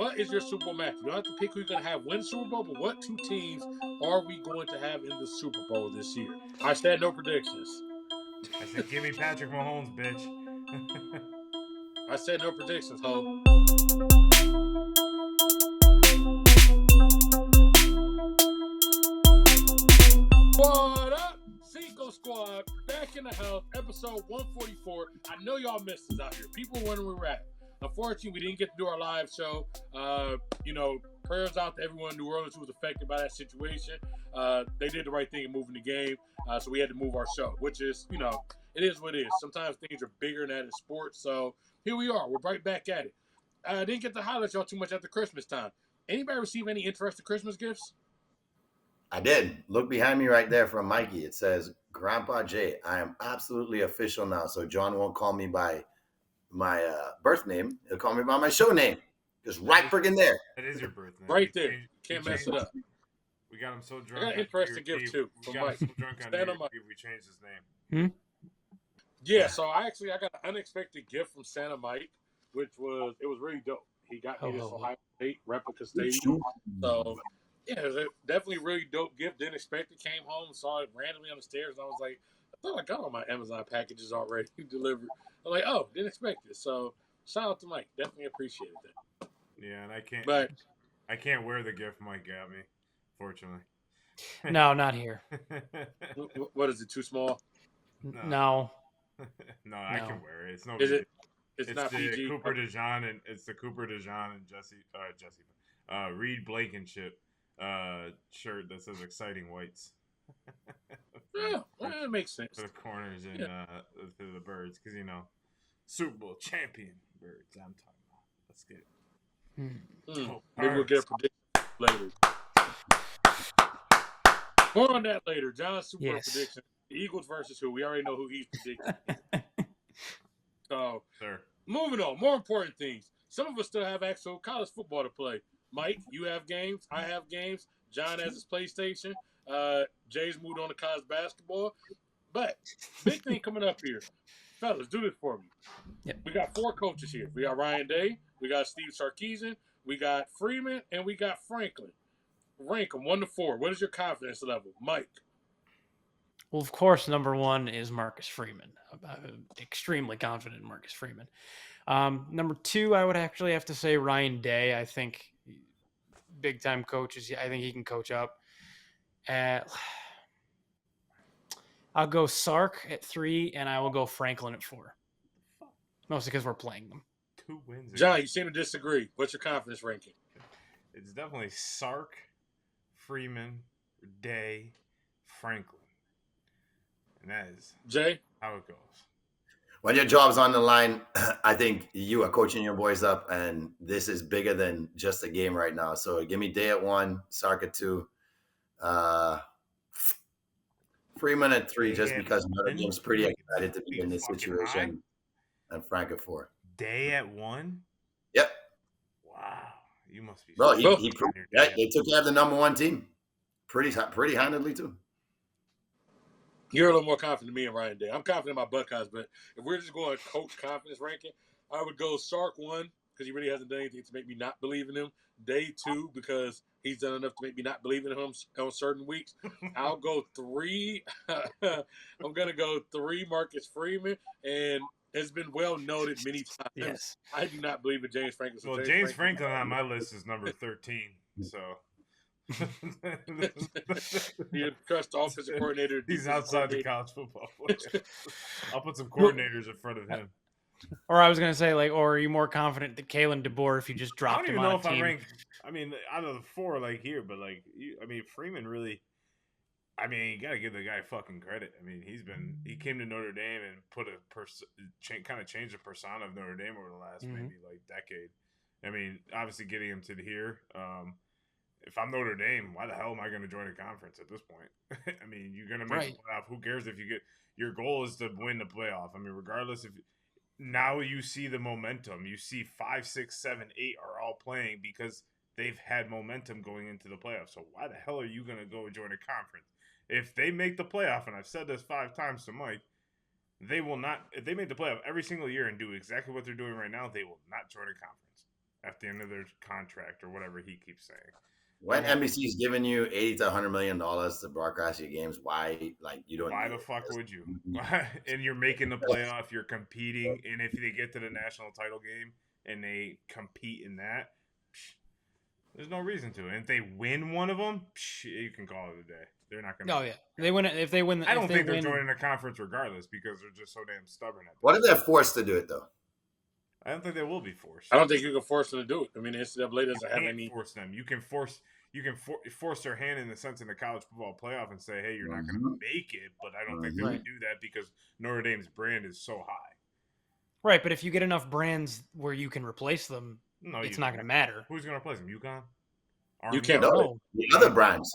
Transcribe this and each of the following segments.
what is your Super Bowl match? You don't have to pick who you're going to have win Super Bowl, but what two teams are we going to have in the Super Bowl this year? I said no predictions. I said, give me Patrick Mahomes, bitch. I said no predictions, ho. What up? Cinco Squad, back in the house, episode 144. I know y'all missed us out here. People are wondering where we're at. Unfortunately, we didn't get to do our live show. Prayers out to everyone in New Orleans who was affected by that situation. They did the right thing in moving the game, so we had to move our show, which is, it is what it is. Sometimes things are bigger than that in sports, so here we are. We're right back at it. I didn't get to highlight y'all too much after Christmas time. Anybody receive any interesting Christmas gifts? I did. Look behind me right there from Mikey. It says, Grandpa Jay, I am absolutely official now. So John won't call me by my birth name. He'll call me by my show name. Just right friggin' there. That is your birth name. Right there. Can't mess it up. We got him so drunk. I got an interesting gift, too. We got him so drunk on New Year's Eve, we changed his name. Yeah, so I got an unexpected gift from Santa Mike, it was really dope. He got me this Ohio State replica stadium. So, yeah, it was a definitely really dope gift. Didn't expect it. Came home and saw it randomly on the stairs, and I was like, I thought I got all my Amazon packages already delivered. I'm like, oh, didn't expect it. So, shout out to Mike. Definitely appreciated that. Yeah, and I can't wear the gift Mike got me, fortunately. No, not here. What is it? Too small? No. No, I can wear it. It's no. It's not the PG. Cooper DeJean and it's the Cooper DeJean and Reed Blankenship shirt that says "Exciting Whites." Yeah, well, that makes sense. For the corners and for the birds, because Super Bowl champion birds. I'm talking about. Let's get it. Maybe we'll get a prediction later. More on that later. John's Super Bowl prediction. The Eagles versus who? We already know who he's predicting. So, moving on. More important things. Some of us still have actual college football to play. Mike, you have games. I have games. John has his PlayStation. Jay's moved on to college basketball. But big thing coming up here. Fellas, do this for me. Yep. We got 4 coaches here. We got Ryan Day. We got Steve Sarkisian. We got Freeman. And we got Franklin. Rank them 1 to 4. What is your confidence level? Mike. Well, of course, number 1 is Marcus Freeman. I'm extremely confident in Marcus Freeman. Number 2, I would actually have to say Ryan Day. I think big-time coaches. I think he can coach up. I'll go Sark at 3, and I will go Franklin at 4. Mostly because we're playing them. 2 wins. John, you seem to disagree. What's your confidence ranking? It's definitely Sark, Freeman, Day, Franklin. And that is Jay? How it goes. When your job's on the line, I think you are coaching your boys up, and this is bigger than just a game right now. So give me Day at 1, Sark at 2, Freeman at 3, just because Notre Dame's pretty excited to be in this situation, and Frank at 4. Day at 1? Yep. Wow, you must be. Bro, they took care of the number 1 team pretty handedly too. You're a little more confident than me and Ryan Day. I'm confident in my Buckeyes, but if we're just going coach confidence ranking, I would go Sark 1 because he really hasn't done anything to make me not believe in him. Day 2 because he's done enough to make me not believe in him on certain weeks. I'll go 3. I'm going to go 3 Marcus Freeman, and it's been well noted many times. Yes. I do not believe in James Franklin. Well, James Franklin on my list is number 13, so. You trust the offensive coordinator. He's outside the college football player. I'll put some coordinators in front of him. Or I was going to say, or are you more confident that Kalen DeBoer if you just dropped him on a team? I don't even know if I rank, out of the 4, here, but, Freeman really, you got to give the guy fucking credit. He came to Notre Dame and put kind of changed the persona of Notre Dame over the last decade. Obviously getting him to here, if I'm Notre Dame, why the hell am I going to join a conference at this point? You're going to make the playoff. Who cares if you get – your goal is to win the playoff. Regardless if – now you see the momentum. You see 5, 6, 7, 8 are all playing because they've had momentum going into the playoffs. So why the hell are you going to go join a conference? If they make the playoff, and I've said this 5 times to Mike, they will not – if they make the playoff every single year and do exactly what they're doing right now, they will not join a conference. at the end of their contract or whatever he keeps saying. When NBC is giving you $80 to $100 million to broadcast your games, why you don't? Why the fuck would you? And you're making the playoff, you're competing, and if they get to the national title game and they compete in that, there's no reason to. And if they win one of them, you can call it a day. They're not gonna. Oh yeah, they win it if they win. I don't think they're joining a conference regardless because they're just so damn stubborn. What if they're forced to do it though? I don't think they will be forced. I don't think you can force them to do it. I mean, the NCAA doesn't have any. Force them. You can force their hand in the sense in the college football playoff and say, hey, you're not going to make it. But I don't think they would do that because Notre Dame's brand is so high. Right, but if you get enough brands where you can replace them, it's not going to matter. Who's going to replace them? UConn? You can't. No, the other brands.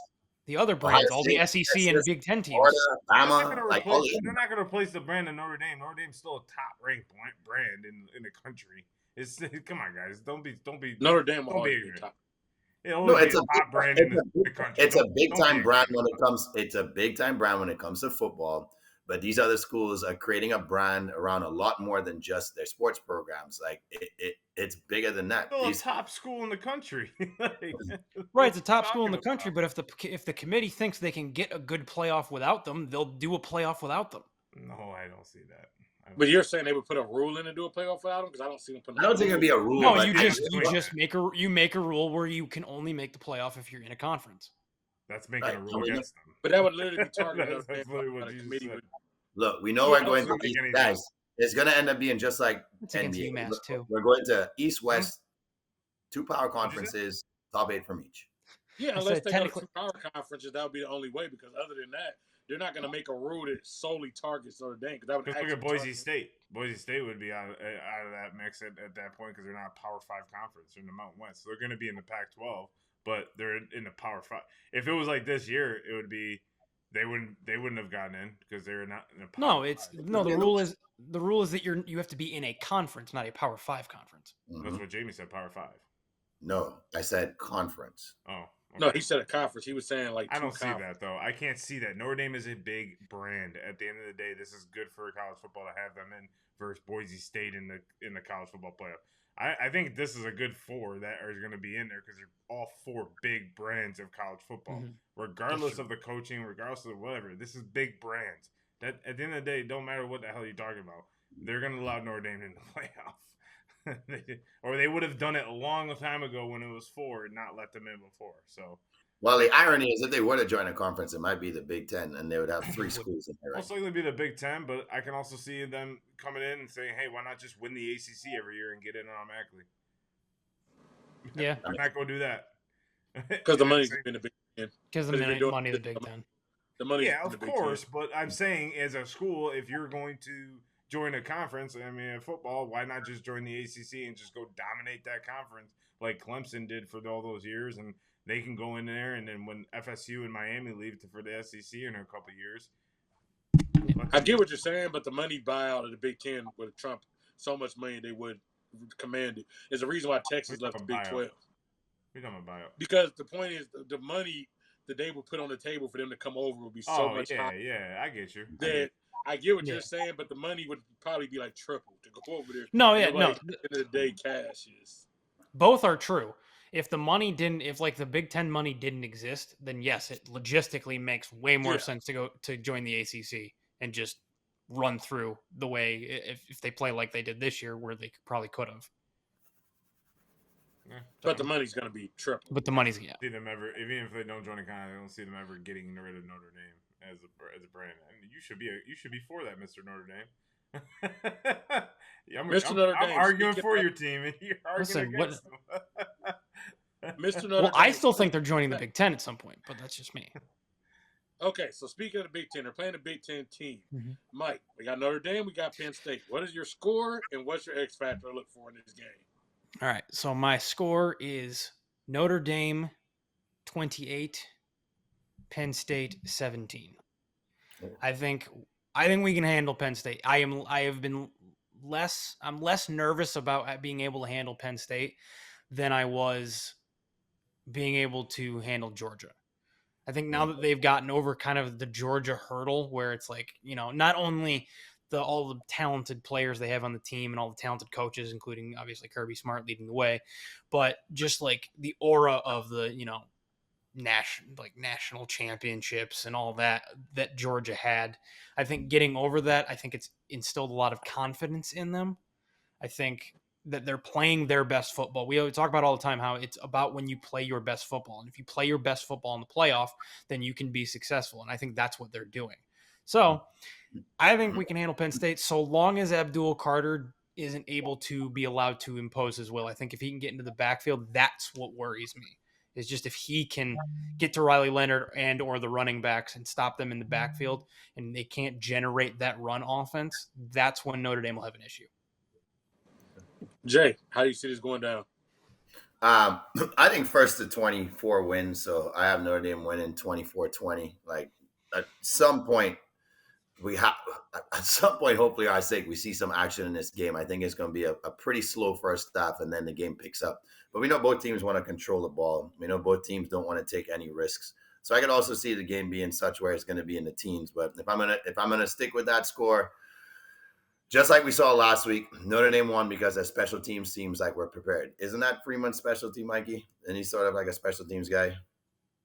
The other brands, all the SEC and Big Ten teams. Florida, Bama, they're not going to replace the brand of Notre Dame. Notre Dame's still a top-ranked brand in the country. Come on, guys. Don't be Notre Dame. Don't be ignorant. Top. It's a top brand in the country. It's a big time brand when it comes. It's a big time brand when it comes to football. But these other schools are creating a brand around a lot more than just their sports programs. Like it's bigger than that. It's a top school in the country. Right, it's a top school in the country. But if the committee thinks they can get a good playoff without them, they'll do a playoff without them. No, I don't see that. But you're saying they would put a rule in to do a playoff without them? Because I don't see them putting. I don't think it'd be a rule. No, you just make a rule where you can only make the playoff if you're in a conference. That's making a rule against them. But that would literally be targeted. That's literally what you said. Look, we know we're going to East, guys. It's going to end up being just like NBA. UMass too. We're going to East West, 2 power conferences, top 8 from each. Yeah, unless they go to 2 power conferences, that would be the only way. Because other than that, they're not going to make a rule that solely targets Notre Dame. Because that would look at Boise State. Boise State would be out of that mix at that point because they're not a Power 5 conference. They're in the Mountain West. So they're going to be in the Pac-12, but they're in the Power 5. If it was like this year, it would be they wouldn't have gotten in because they're not in a Power 5. The rule is that you have to be in a conference, not a Power 5 conference. Mm-hmm. That's what Jamie said. Power 5. No, I said conference. Oh. Okay. No, he said a conference. He was saying like. I don't see that though. I can't see that. Notre Dame is a big brand. At the end of the day, this is good for college football to have them in versus Boise State in the college football playoff. I think this is a good 4 that are going to be in there because they're all 4 big brands of college football, regardless of the coaching, regardless of whatever. This is big brands. That at the end of the day, it don't matter what the hell you're talking about. They're going to allow Notre Dame in the playoff. Or they would have done it a long time ago when it was 4 and not let them in before. So, well, the irony is if they were to join a conference, it might be the Big Ten, and they would have 3 schools in there. Most likely be the Big Ten, but I can also see them coming in and saying, "Hey, why not just win the ACC every year and get in automatically?" Yeah, I'm not going to do that because the money's in the Big Ten. Because the money, the Big Ten. The money, yeah, of course. But I'm saying, as a school, if you're going to join a conference, I mean, in football, why not just join the ACC and just go dominate that conference like Clemson did for all those years, and they can go in there, and then when FSU and Miami leave for the SEC in a couple of years. I get what you're saying, but the money buyout of the Big Ten would trump so much money they would command it. Is the reason why Texas left the Big 12. We're talking about buyout. Because the point is, the money that they would put on the table for them to come over would be so much higher. Yeah, I get you. That I get what you're saying, but the money would probably be like triple to go over there. No. At the end of the day, cash is. Both are true. If like the Big Ten money didn't exist, then yes, it logistically makes way more sense to join the ACC and just run through the way if they play like they did this year, where they probably could have. Yeah. But the money's going to be triple. But the money's See them ever, even if they don't join a con, I don't see them ever getting rid of Notre Dame as a brand. And you should be for that, Mr. Notre Dame. I'm arguing for your team, and you're arguing against them. Mr. Notre Dame. I still think they're joining the Big Ten at some point, but that's just me. Okay, so speaking of the Big Ten, they're playing a Big Ten team. Mm-hmm. Mike, we got Notre Dame, we got Penn State. What is your score, and what's your X factor to look for in this game? All right, so my score is Notre Dame 28, Penn State 17. I think we can handle Penn State. I'm less nervous about being able to handle Penn State than I was being able to handle Georgia. I think now that they've gotten over kind of the Georgia hurdle where it's like, not only all the talented players they have on the team and all the talented coaches, including obviously Kirby Smart leading the way, but just like the aura of the, national championships and all that Georgia had. I think getting over that, I think it's instilled a lot of confidence in them. I think that they're playing their best football. We always talk about all the time how it's about when you play your best football. And if you play your best football in the playoff, then you can be successful. And I think that's what they're doing. So I think we can handle Penn State so long as Abdul Carter isn't able to be allowed to impose his will. I think if he can get into the backfield, that's what worries me. Is just if he can get to Riley Leonard and or the running backs and stop them in the backfield and they can't generate that run offense, that's when Notre Dame will have an issue. Jay, how do you see this going down? I think first to 24 wins, so I have Notre Dame winning 24-20. Like at some point, hopefully our sake, we see some action in this game. I think it's going to be a pretty slow first half, and then the game picks up. But we know both teams want to control the ball. We know both teams don't want to take any risks. So I could also see the game being such where it's going to be in the teens. But if I'm gonna stick with that score, just like we saw last week, Notre Dame won because their special teams seems like we're prepared. Isn't that Freeman's specialty, Mikey? And he's sort of like a special teams guy.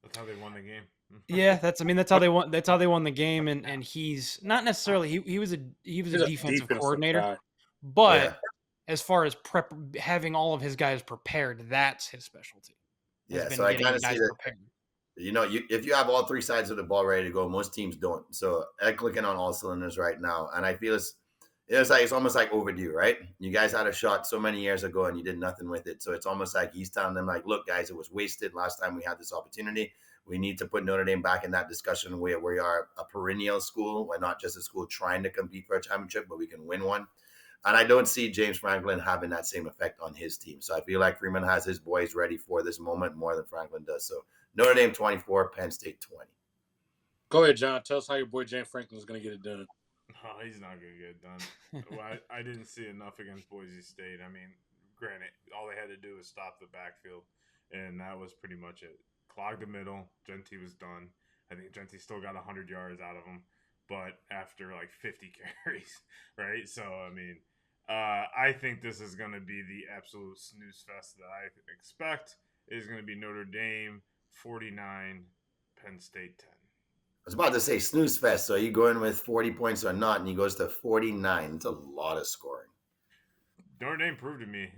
That's how they won the game. Yeah, that's how they won. That's how they won the game. And he's not necessarily he was a defensive coordinator, guy. but as far as having all of his guys prepared, that's his specialty. Yeah, so I kind of see that. Prepared. If you have all three sides of the ball ready to go, most teams don't. So I'm clicking on all cylinders right now, and I feel it's almost like overdue, right? You guys had a shot so many years ago and you did nothing with it. So it's almost like he's telling them, like, look, guys, it was wasted last time we had this opportunity. We need to put Notre Dame back in that discussion where we are a perennial school. We're not just a school trying to compete for a championship, but we can win one. And I don't see James Franklin having that same effect on his team. So I feel like Freeman has his boys ready for this moment more than Franklin does. So Notre Dame 24, Penn State 20. Go ahead, John. Tell us how your boy James Franklin is going to get it done. No, he's not going to get it done. Well, I didn't see enough against Boise State. I mean, granted, all they had to do was stop the backfield, and that was pretty much it. Clogged the middle. Genty was done. I think Genty still got 100 yards out of him, but after like 50 carries, right? So, I mean, I think this is going to be the absolute snooze fest that I expect. It is going to be Notre Dame 49, Penn State 10. I was about to say snooze fest. So are you going with 40 points or not? And he goes to 49. It's a lot of scoring. Notre Dame proved to me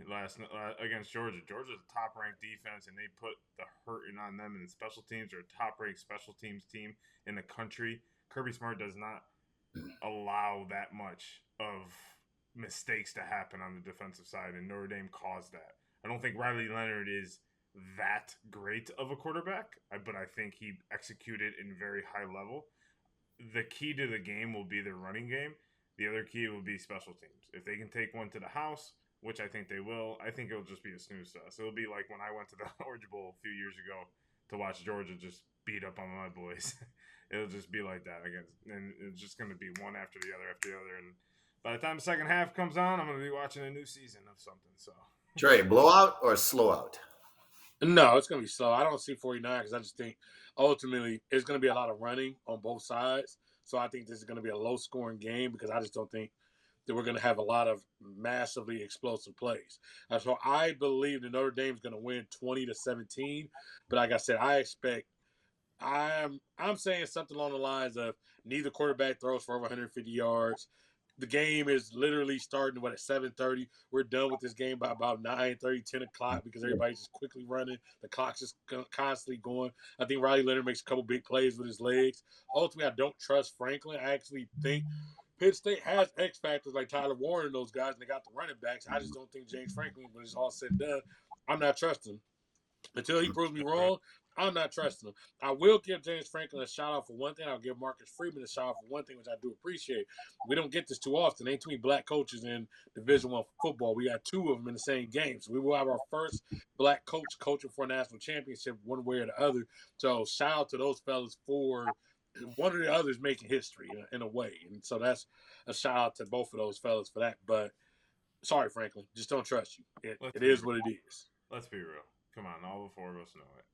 against Georgia. Georgia's a top-ranked defense, and they put the hurting on them in special teams. They're a top-ranked special teams team in the country. Kirby Smart does not allow that much of mistakes to happen on the defensive side, and Notre Dame caused that. I don't think Riley Leonard is that great of a quarterback, but I think he executed in very high level. The key to the game will be their running game. The other key will be special teams. If they can take one to the house, which I think they will, I think it'll just be a snooze fest. It'll be like when I went to the Orange Bowl a few years ago to watch Georgia just beat up on my boys. It'll just be like that again, and it's just going to be one after the other after the other. And by the time the second half comes on, I'm going to be watching a new season of something. So, Trey, blowout or slow out? No, it's going to be slow. I don't see 49 because I just think ultimately it's going to be a lot of running on both sides. So I think this is going to be a low-scoring game because I just don't think that we're going to have a lot of massively explosive plays. So I believe that Notre Dame is going to win 20-17. But like I said, I'm saying something along the lines of neither quarterback throws for over 150 yards. The game is literally starting, at 7:30. We're done with this game by about 9:30, 10 o'clock because everybody's just quickly running. The clock's just constantly going. I think Riley Leonard makes a couple big plays with his legs. Ultimately, I don't trust Franklin. I actually think Penn State has X factors like Tyler Warren and those guys, and they got the running backs. I just don't think James Franklin, when it's all said and done, I'm not trusting him. Until he proves me wrong, I'm not trusting him. I will give James Franklin a shout-out for one thing. I'll give Marcus Freeman a shout-out for one thing, which I do appreciate. We don't get this too often. Ain't too many black coaches in Division I football. We got two of them in the same game. So we will have our first black coach coaching for a national championship one way or the other. So shout-out to those fellas for one or the others making history in a way. And so that's a shout-out to both of those fellas for that. But sorry, Franklin. Just don't trust you. It is what it is. Let's be real. Come on, all the four of us know it.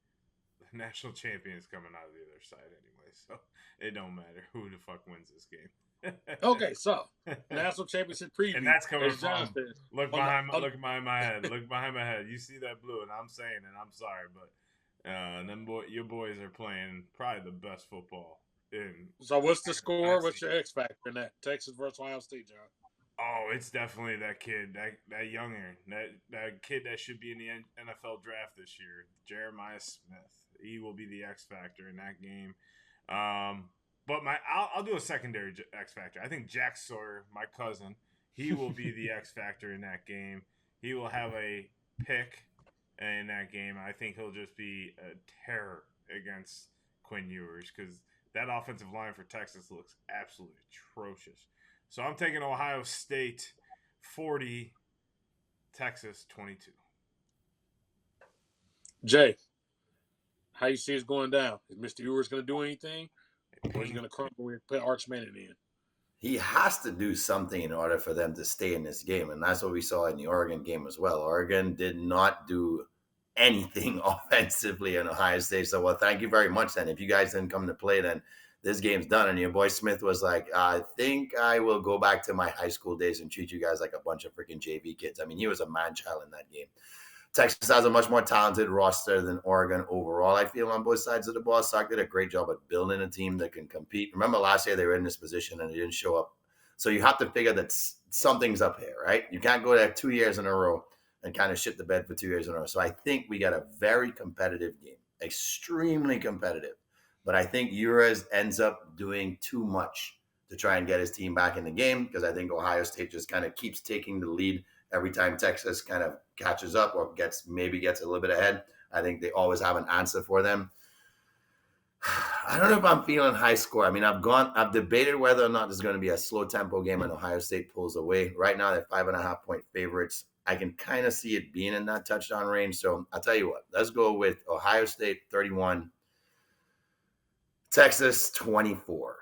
the national champion is coming out of the other side anyway, so it don't matter who the fuck wins this game. Okay, so national championship preview. And that's coming as John from said, look behind my head. Look behind my head. You see that blue, and I'm saying it. I'm sorry, but your boys are playing probably the best football in. So what's the score? What's your X factor in that? Texas versus Ohio State, John. Oh, it's definitely that kid, that younger, that kid that should be in the NFL draft this year, Jeremiah Smith. He will be the X factor in that game. But I'll do a secondary X factor. I think Jack Sawyer, my cousin, he will be the X factor in that game. He will have a pick in that game. I think he'll just be a terror against Quinn Ewers because that offensive line for Texas looks absolutely atrocious. So I'm taking Ohio State 40, Texas 22. Jay, how you see it's going down? Is Mr. Ewers going to do anything? Or is he going to crumble and put Arch Manning in? He has to do something in order for them to stay in this game. And that's what we saw in the Oregon game as well. Oregon did not do anything offensively in Ohio State. So, well, thank you very much then. If you guys didn't come to play, then this game's done. And your boy Smith was like, I think I will go back to my high school days and treat you guys like a bunch of freaking JV kids. I mean, he was a man-child in that game. Texas has a much more talented roster than Oregon overall, I feel, on both sides of the ball. Sark did a great job at building a team that can compete. Remember last year they were in this position and they didn't show up. So you have to figure that something's up here, right? You can't go there 2 years in a row and kind of shit the bed for 2 years in a row. So I think we got a very competitive game, extremely competitive. But I think Ewers ends up doing too much to try and get his team back in the game because I think Ohio State just kind of keeps taking the lead every time Texas kind of catches up or gets a little bit ahead. I think they always have an answer for them. I don't know if I'm feeling high score. I mean, I've debated whether or not there's going to be a slow tempo game and Ohio State pulls away. Right now, they're 5.5 point favorites. I can kind of see it being in that touchdown range. So I'll tell you what, let's go with Ohio State 31, Texas 24.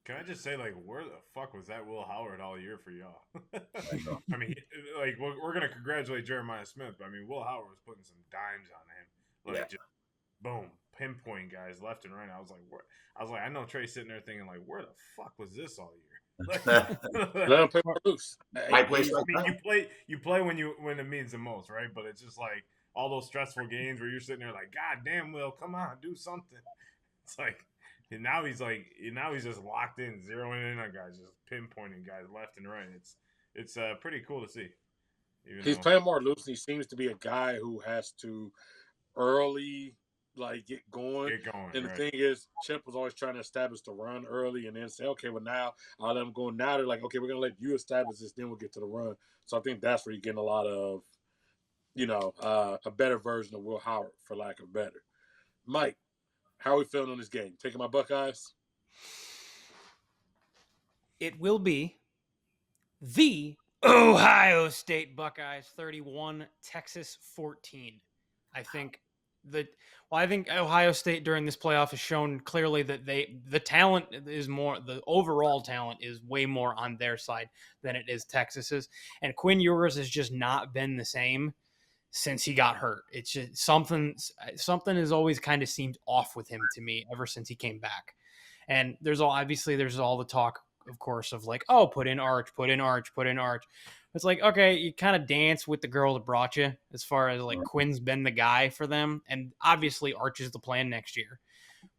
Can I just say, like, where the fuck was that Will Howard all year for y'all? I mean, like, we're going to congratulate Jeremiah Smith, but I mean, Will Howard was putting some dimes on him. Like, just boom, pinpoint guys left and right. I was like, what? I was like, I know Trey's sitting there thinking, like, where the fuck was this all year? Like, let him play more loose. You play when it means the most, right? But it's just like all those stressful games where you're sitting there like, God damn, Will, come on, do something. It's like, and now he's just locked in, zeroing in on guys, just pinpointing guys left and right. It's pretty cool to see. He's playing more loose. He seems to be a guy who has to early get going. And the thing is, Chip was always trying to establish the run early and then say, okay, well, now I'll let him go. Now they're like, okay, we're going to let you establish this, then we'll get to the run. So I think that's where you're getting a lot of, a better version of Will Howard, for lack of better. Mike, how are we feeling on this game? Taking my Buckeyes? It will be the Ohio State Buckeyes 31, Texas 14. I think Ohio State during this playoff has shown clearly that the talent is more, the overall talent is way more on their side than it is Texas's. And Quinn Ewers has just not been the same since he got hurt. It's just something has always kind of seemed off with him to me ever since he came back. And there's all the talk, of course, of like, oh, put in Arch. It's like, okay, you kind of dance with the girl that brought you as far as like Quinn's been the guy for them. And obviously Arch is the plan next year,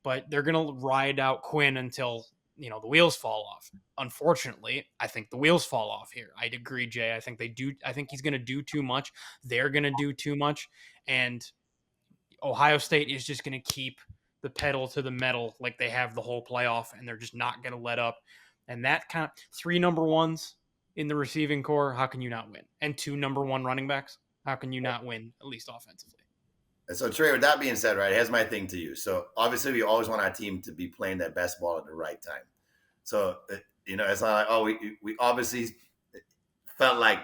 but they're going to ride out Quinn until, the wheels fall off. Unfortunately, I think the wheels fall off here. I'd agree, Jay. I think he's going to do too much. They're going to do too much. And Ohio State is just going to keep the pedal to the metal like they have the whole playoff, and they're just not going to let up. And that kind of 3 number ones in the receiving core, how can you not win? And 2 number 1 running backs, how can you not win, at least offensively? And so, Trey, with that being said, right, here's my thing to you. So, obviously, we always want our team to be playing their best ball at the right time. So, it's not like, oh, we obviously felt like,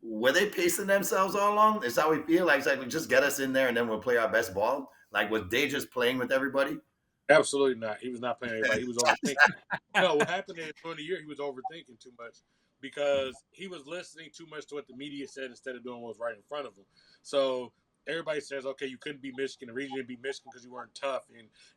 were they pacing themselves all along? Is that how we feel? Like, it's like, just get us in there and then we'll play our best ball? Like, was Day just playing with everybody? Absolutely not. He was not playing everybody. He was overthinking. No, what happened during the year, he was overthinking too much because he was listening too much to what the media said instead of doing what was right in front of him. So everybody says, okay, you couldn't beat Michigan. The reason you didn't beat Michigan because you weren't tough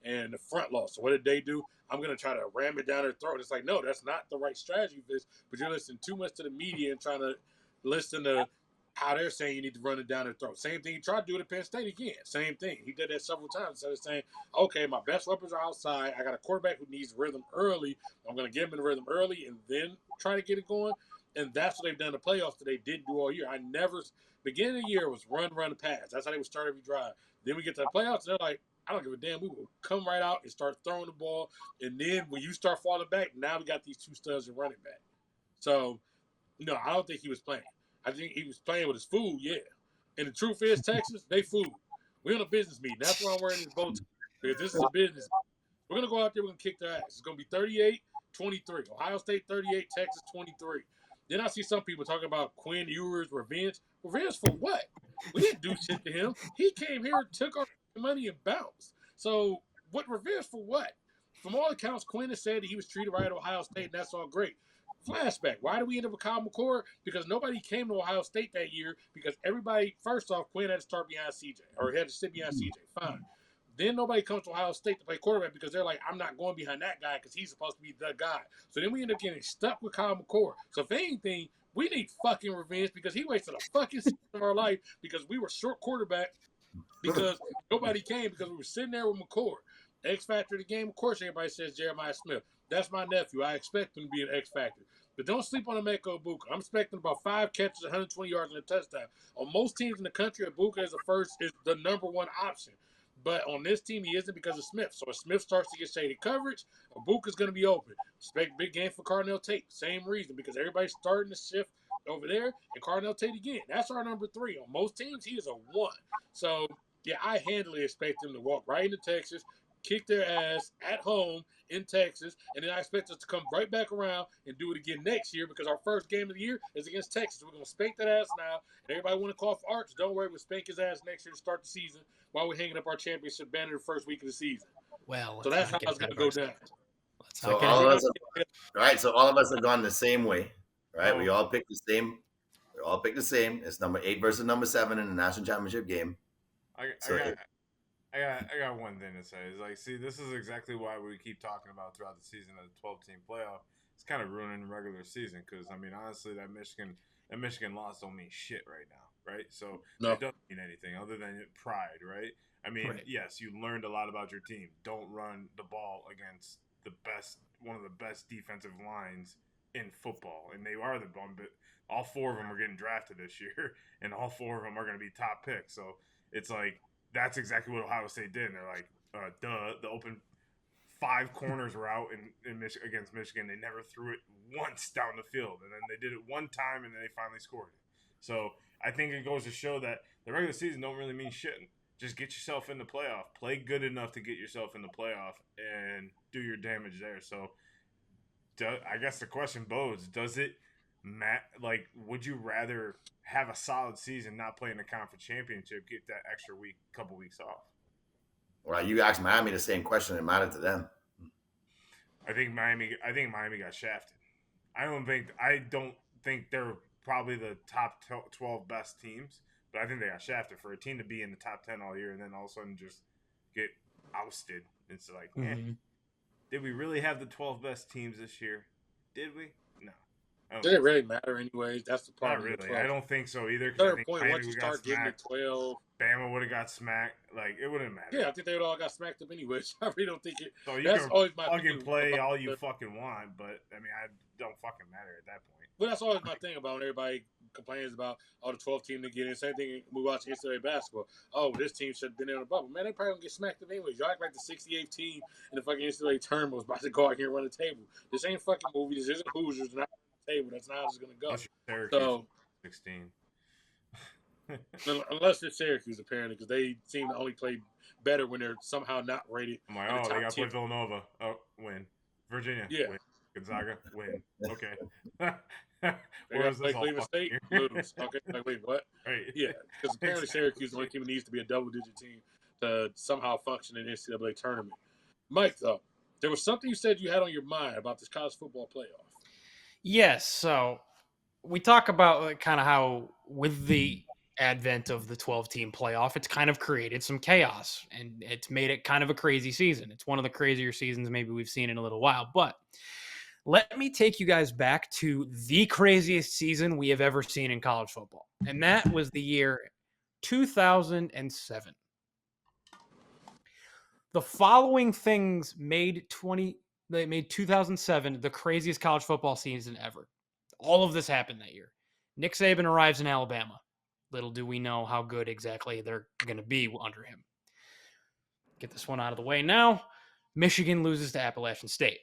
and the front lost. So what did they do? I'm going to try to ram it down their throat. It's like, no, that's not the right strategy for this. But you're listening too much to the media and trying to listen to how they're saying you need to run it down their throat. Same thing he tried to do at Penn State again. Same thing. He did that several times. Instead of saying, okay, my best weapons are outside. I got a quarterback who needs rhythm early. I'm going to get him in rhythm early and then try to get it going. And that's what they've done in the playoffs that they didn't do all year. Beginning of the year was run, pass. That's how they would start every drive. Then we get to the playoffs, and they're like, I don't give a damn. We will come right out and start throwing the ball. And then when you start falling back, now we got these two studs and running back. So, no, I don't think he was playing. I think he was playing with his food, yeah. And the truth is, Texas, they food. We're on a business meeting. That's why I'm wearing this bow tie. Because this is a business. We're going to go out there, we're going to kick their ass. It's going to be 38-23. Ohio State 38, Texas 23. Then I see some people talking about Quinn Ewers' revenge. Revenge for what? We didn't do shit to him. He came here, took our money, and bounced. So, what revenge for what? From all accounts, Quinn has said that he was treated right at Ohio State, and that's all great. Flashback. Why did we end up with Kyle McCord? Because nobody came to Ohio State that year because everybody, first off, Quinn had to start behind CJ, or had to sit behind CJ. Fine. Then nobody comes to Ohio State to play quarterback because they're like, I'm not going behind that guy because he's supposed to be the guy. So then we end up getting stuck with Kyle McCord. So if anything, we need fucking revenge because he wasted a fucking season of our life because we were short quarterback because nobody came because we were sitting there with McCord. X factor of the game, of course, everybody says Jeremiah Smith. That's my nephew. I expect him to be an X factor. But don't sleep on Emeka Ibuka. I'm expecting about 5 catches, 120 yards, and a touchdown. On most teams in the country, Ibuka is the number one option. But on this team, he isn't because of Smith. So if Smith starts to get shaded coverage, Ibuka's going to be open. Expect big game for Cardinal Tate. Same reason, because everybody's starting to shift over there, and Cardinal Tate again. That's our number 3. On most teams, he is a 1. So, yeah, I handily expect him to walk right into Texas, kick their ass at home in Texas, and then I expect us to come right back around and do it again next year because our first game of the year is against Texas. We're going to spank that ass now, and everybody want to call for Arch. Don't worry, we'll spank his ass next year to start the season while we're hanging up our championship banner the first week of the season. Well, so that's how it's going to go down. So all of us, right? So all of us have gone the same way, right? We all picked the same. We all picked the same. It's number 8 versus number 7 in the national championship game. I got one thing to say. Is like, see, this is exactly why we keep talking about throughout the season of the 12-team playoff. It's kind of ruining the regular season because, I mean, honestly, that Michigan loss don't mean shit right now, right? So it doesn't mean anything other than pride, right? I mean, yes, you learned a lot about your team. Don't run the ball against one of the best defensive lines in football, and they are the one. But all 4 of them are getting drafted this year, and all 4 of them are going to be top picks. So it's like that's exactly what Ohio State did. And they're like, the open 5 corners were out against Michigan. They never threw it once down the field, and then they did it one time, and then they finally scored it. So I think it goes to show that the regular season don't really mean shit. Just get yourself in the playoff. Play good enough to get yourself in the playoff and do your damage there. So I guess the question bodes, does it matter? Like, would you rather have a solid season, not play in the conference championship, get that extra couple weeks off? Well, you asked Miami the same question. It mattered to them. I think Miami got shafted. I don't think they're probably the top 12 best teams. But I think they got shafted for a team to be in the top 10 all year and then all of a sudden just get ousted. It's like, did we really have the 12 best teams this year? Did we? No. Did it really matter anyways? That's the problem. Not really. I don't think so either. I think once you start getting to 12, Bama would have got smacked. Like, it wouldn't matter. Yeah, I think they would all got smacked up anyways. I really don't think it. So you can plug and play all you fucking want, but I mean, I don't fucking matter at that point. But that's always my thing about when everybody complains about the 12 team to get in. Same thing we watch NCAA basketball. Oh, this team should have been in the bubble. Man, they probably gonna get smacked up anyways. Y'all act like the 68th team in the fucking NCAA tournament was about to go out here and run the table. This ain't fucking movie. This isn't Hoosiers. Not the table. That's not how it's gonna go. So 16. Unless it's Syracuse, apparently, because they seem to only play better when they're somehow not rated. I'm like, they got to play Villanova. Oh, win. Virginia. Yeah. Win. Gonzaga. Win. Okay. They got to play Cleveland State. Lose. Okay. Like, wait, what? Right. Yeah, because apparently Syracuse is the only team that needs to be a double-digit team to somehow function in the NCAA tournament. Mike, though, there was something you said you had on your mind about this college football playoff. Yes. So we talk about kind of how with the advent of the 12-team playoff, it's kind of created some chaos, and it's made it kind of a crazy season. It's one of the crazier seasons maybe we've seen in a little while. But let me take you guys back to the craziest season we have ever seen in college football, and that was the year 2007. The following things made 2007 the craziest college football season ever. All of this happened that year. Nick Saban arrives in Alabama. Little do we know how good exactly they're going to be under him. Get this one out of the way now. Michigan loses to Appalachian State.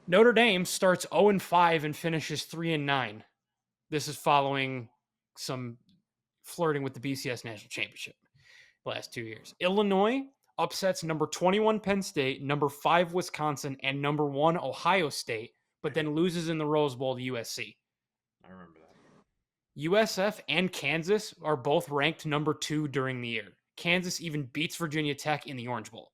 Notre Dame starts 0-5 and finishes 3-9. This is following some flirting with the BCS National Championship the last 2 years. Illinois upsets number 21 Penn State, number 5 Wisconsin, and number 1 Ohio State, but then loses in the Rose Bowl to USC. I remember that. USF and Kansas are both ranked number 2 during the year. Kansas even beats Virginia Tech in the Orange Bowl.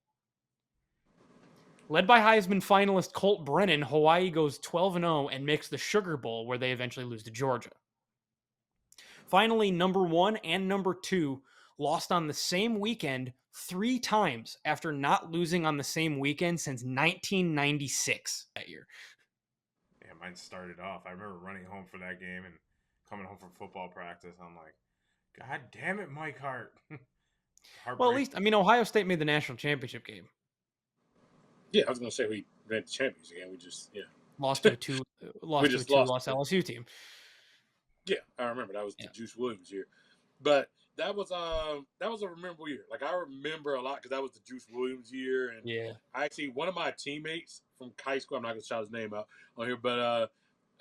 Led by Heisman finalist Colt Brennan, Hawaii goes 12-0 and makes the Sugar Bowl, where they eventually lose to Georgia. Finally, number 1 and number 2 lost on the same weekend 3 times after not losing on the same weekend since 1996 that year. Yeah, mine started off. I remember running home for that game and coming home from football practice. I'm like, God damn it, Mike Hart. Well, at least, Ohio State made the national championship game. Yeah, I was going to say we ran the champions again. We just, lost to a two-loss LSU team. Yeah, I remember that was the Juice Williams year, but that was a memorable year. Like, I remember a lot because that was the Juice Williams year, and I actually, one of my teammates from high school, I'm not going to shout his name out on here, but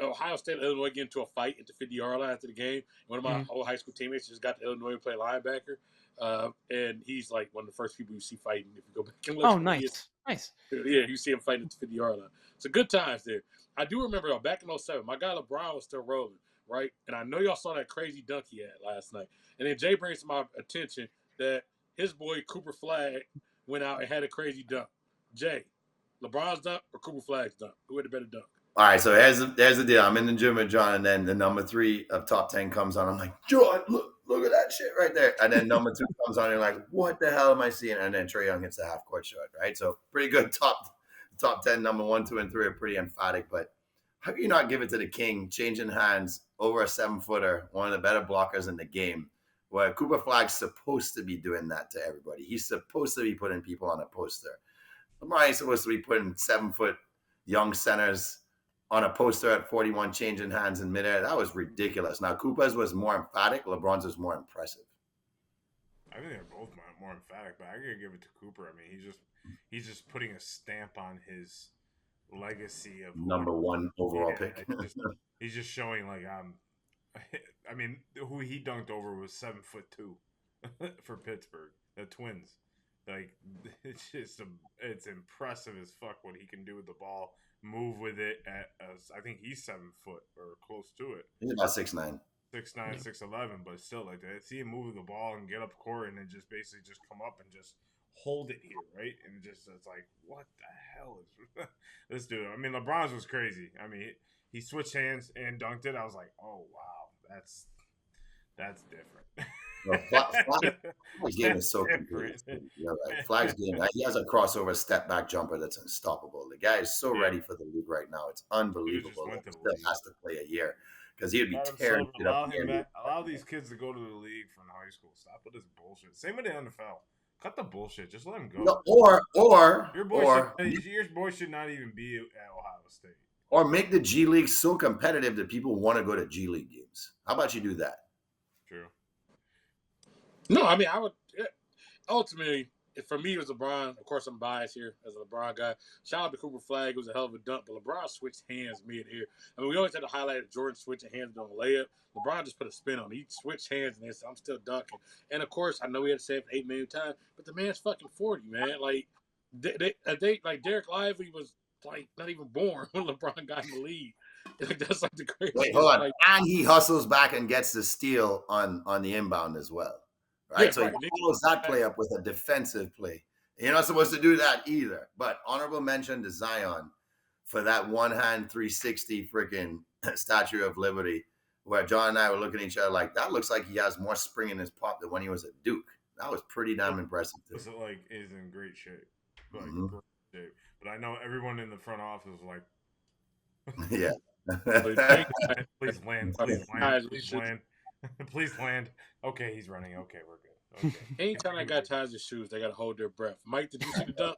Ohio State and Illinois get into a fight at the 50-yard line after the game. One of my old high school teammates just got to Illinois to play linebacker, and he's like one of the first people you see fighting if you go back and look. Oh, nice. Yeah, you see him fighting at the 50-yard line. So good times there. I do remember, though, back in 2007, my guy LeBron was still rolling, right? And I know y'all saw that crazy dunk he had last night. And then Jay brings to my attention that his boy Cooper Flagg went out and had a crazy dunk. Jay, LeBron's dunk or Cooper Flagg's dunk? Who had the better dunk? All right, so there's the deal. I'm in the gym with John, and then the number 3 of top 10 comes on. I'm like, John, look at that shit right there. And then number 2 comes on, and you're like, what the hell am I seeing? And then Trae Young hits the half court shot, right? So pretty good top 10, number 1, 2, and 3 are pretty emphatic. But how can you not give it to the king, changing hands over a 7-footer, one of the better blockers in the game, where Cooper Flagg's supposed to be doing that to everybody. He's supposed to be putting people on a poster. LeBron ain't supposed to be putting 7-foot young centers on a poster at 41, changing hands in midair. That was ridiculous. Now, Cooper's was more emphatic. LeBron's was more impressive. I think they're both more emphatic, but I gotta give it to Cooper. I mean, he's just putting a stamp on his legacy of number 1 overall pick. He's just showing I mean, who he dunked over was 7'2" for Pittsburgh, the Twins. Like, it's impressive as fuck what he can do with the ball. Move with it I think he's 7 foot or close to it. He's about 6'9". 6'9", 6'11", but still like that. See him move the ball and get up court and then just basically just come up and just hold it here, right? And it's like, what the hell is this dude? I mean, LeBron's was crazy. I mean, he switched hands and dunked it. I was like, oh wow, that's different. Flagg's game is so complete. You're right. Flagg's game, he has a crossover step back jumper that's unstoppable. The guy is so ready for the league right now. It's unbelievable. He still has to play a year because he would be tearing it up. Allow these kids to go to the league from high school. Stop with this bullshit. Same with the NFL. Cut the bullshit. Just let him go. No, or your boy should not even be at Ohio State. Or make the G League so competitive that people want to go to G League games. How about you do that? True. No, I mean, I would ultimately, for me, it was LeBron. Of course, I'm biased here as a LeBron guy. Shout out to Cooper Flagg. It was a hell of a dunk, but LeBron switched hands mid-air. I mean, we always had to highlight Jordan switching hands on the layup. LeBron just put a spin on it. He switched hands and said, I'm still dunking. And, of course, I know we had to say it 8 million times, but the man's fucking 40, man. Like, like Derek Lively was, like, not even born when LeBron got in the league. Like, that's like the craziest. Wait, hold on. And he hustles back and gets the steal on the inbound as well. Right, yeah, so he follows that play up with a defensive play. You're not supposed to do that either. But honorable mention to Zion for that one-hand 360 freaking Statue of Liberty where John and I were looking at each other like, that looks like he has more spring in his pop than when he was at Duke. That was pretty damn impressive too. So like is in great shape, like Mhm. great shape. But I know everyone in the front office was like, Yeah. please land, please land. Okay, he's running. Okay, we're good. Okay. Anytime I got ties of shoes, they got to hold their breath. Mike, did you see the dunk?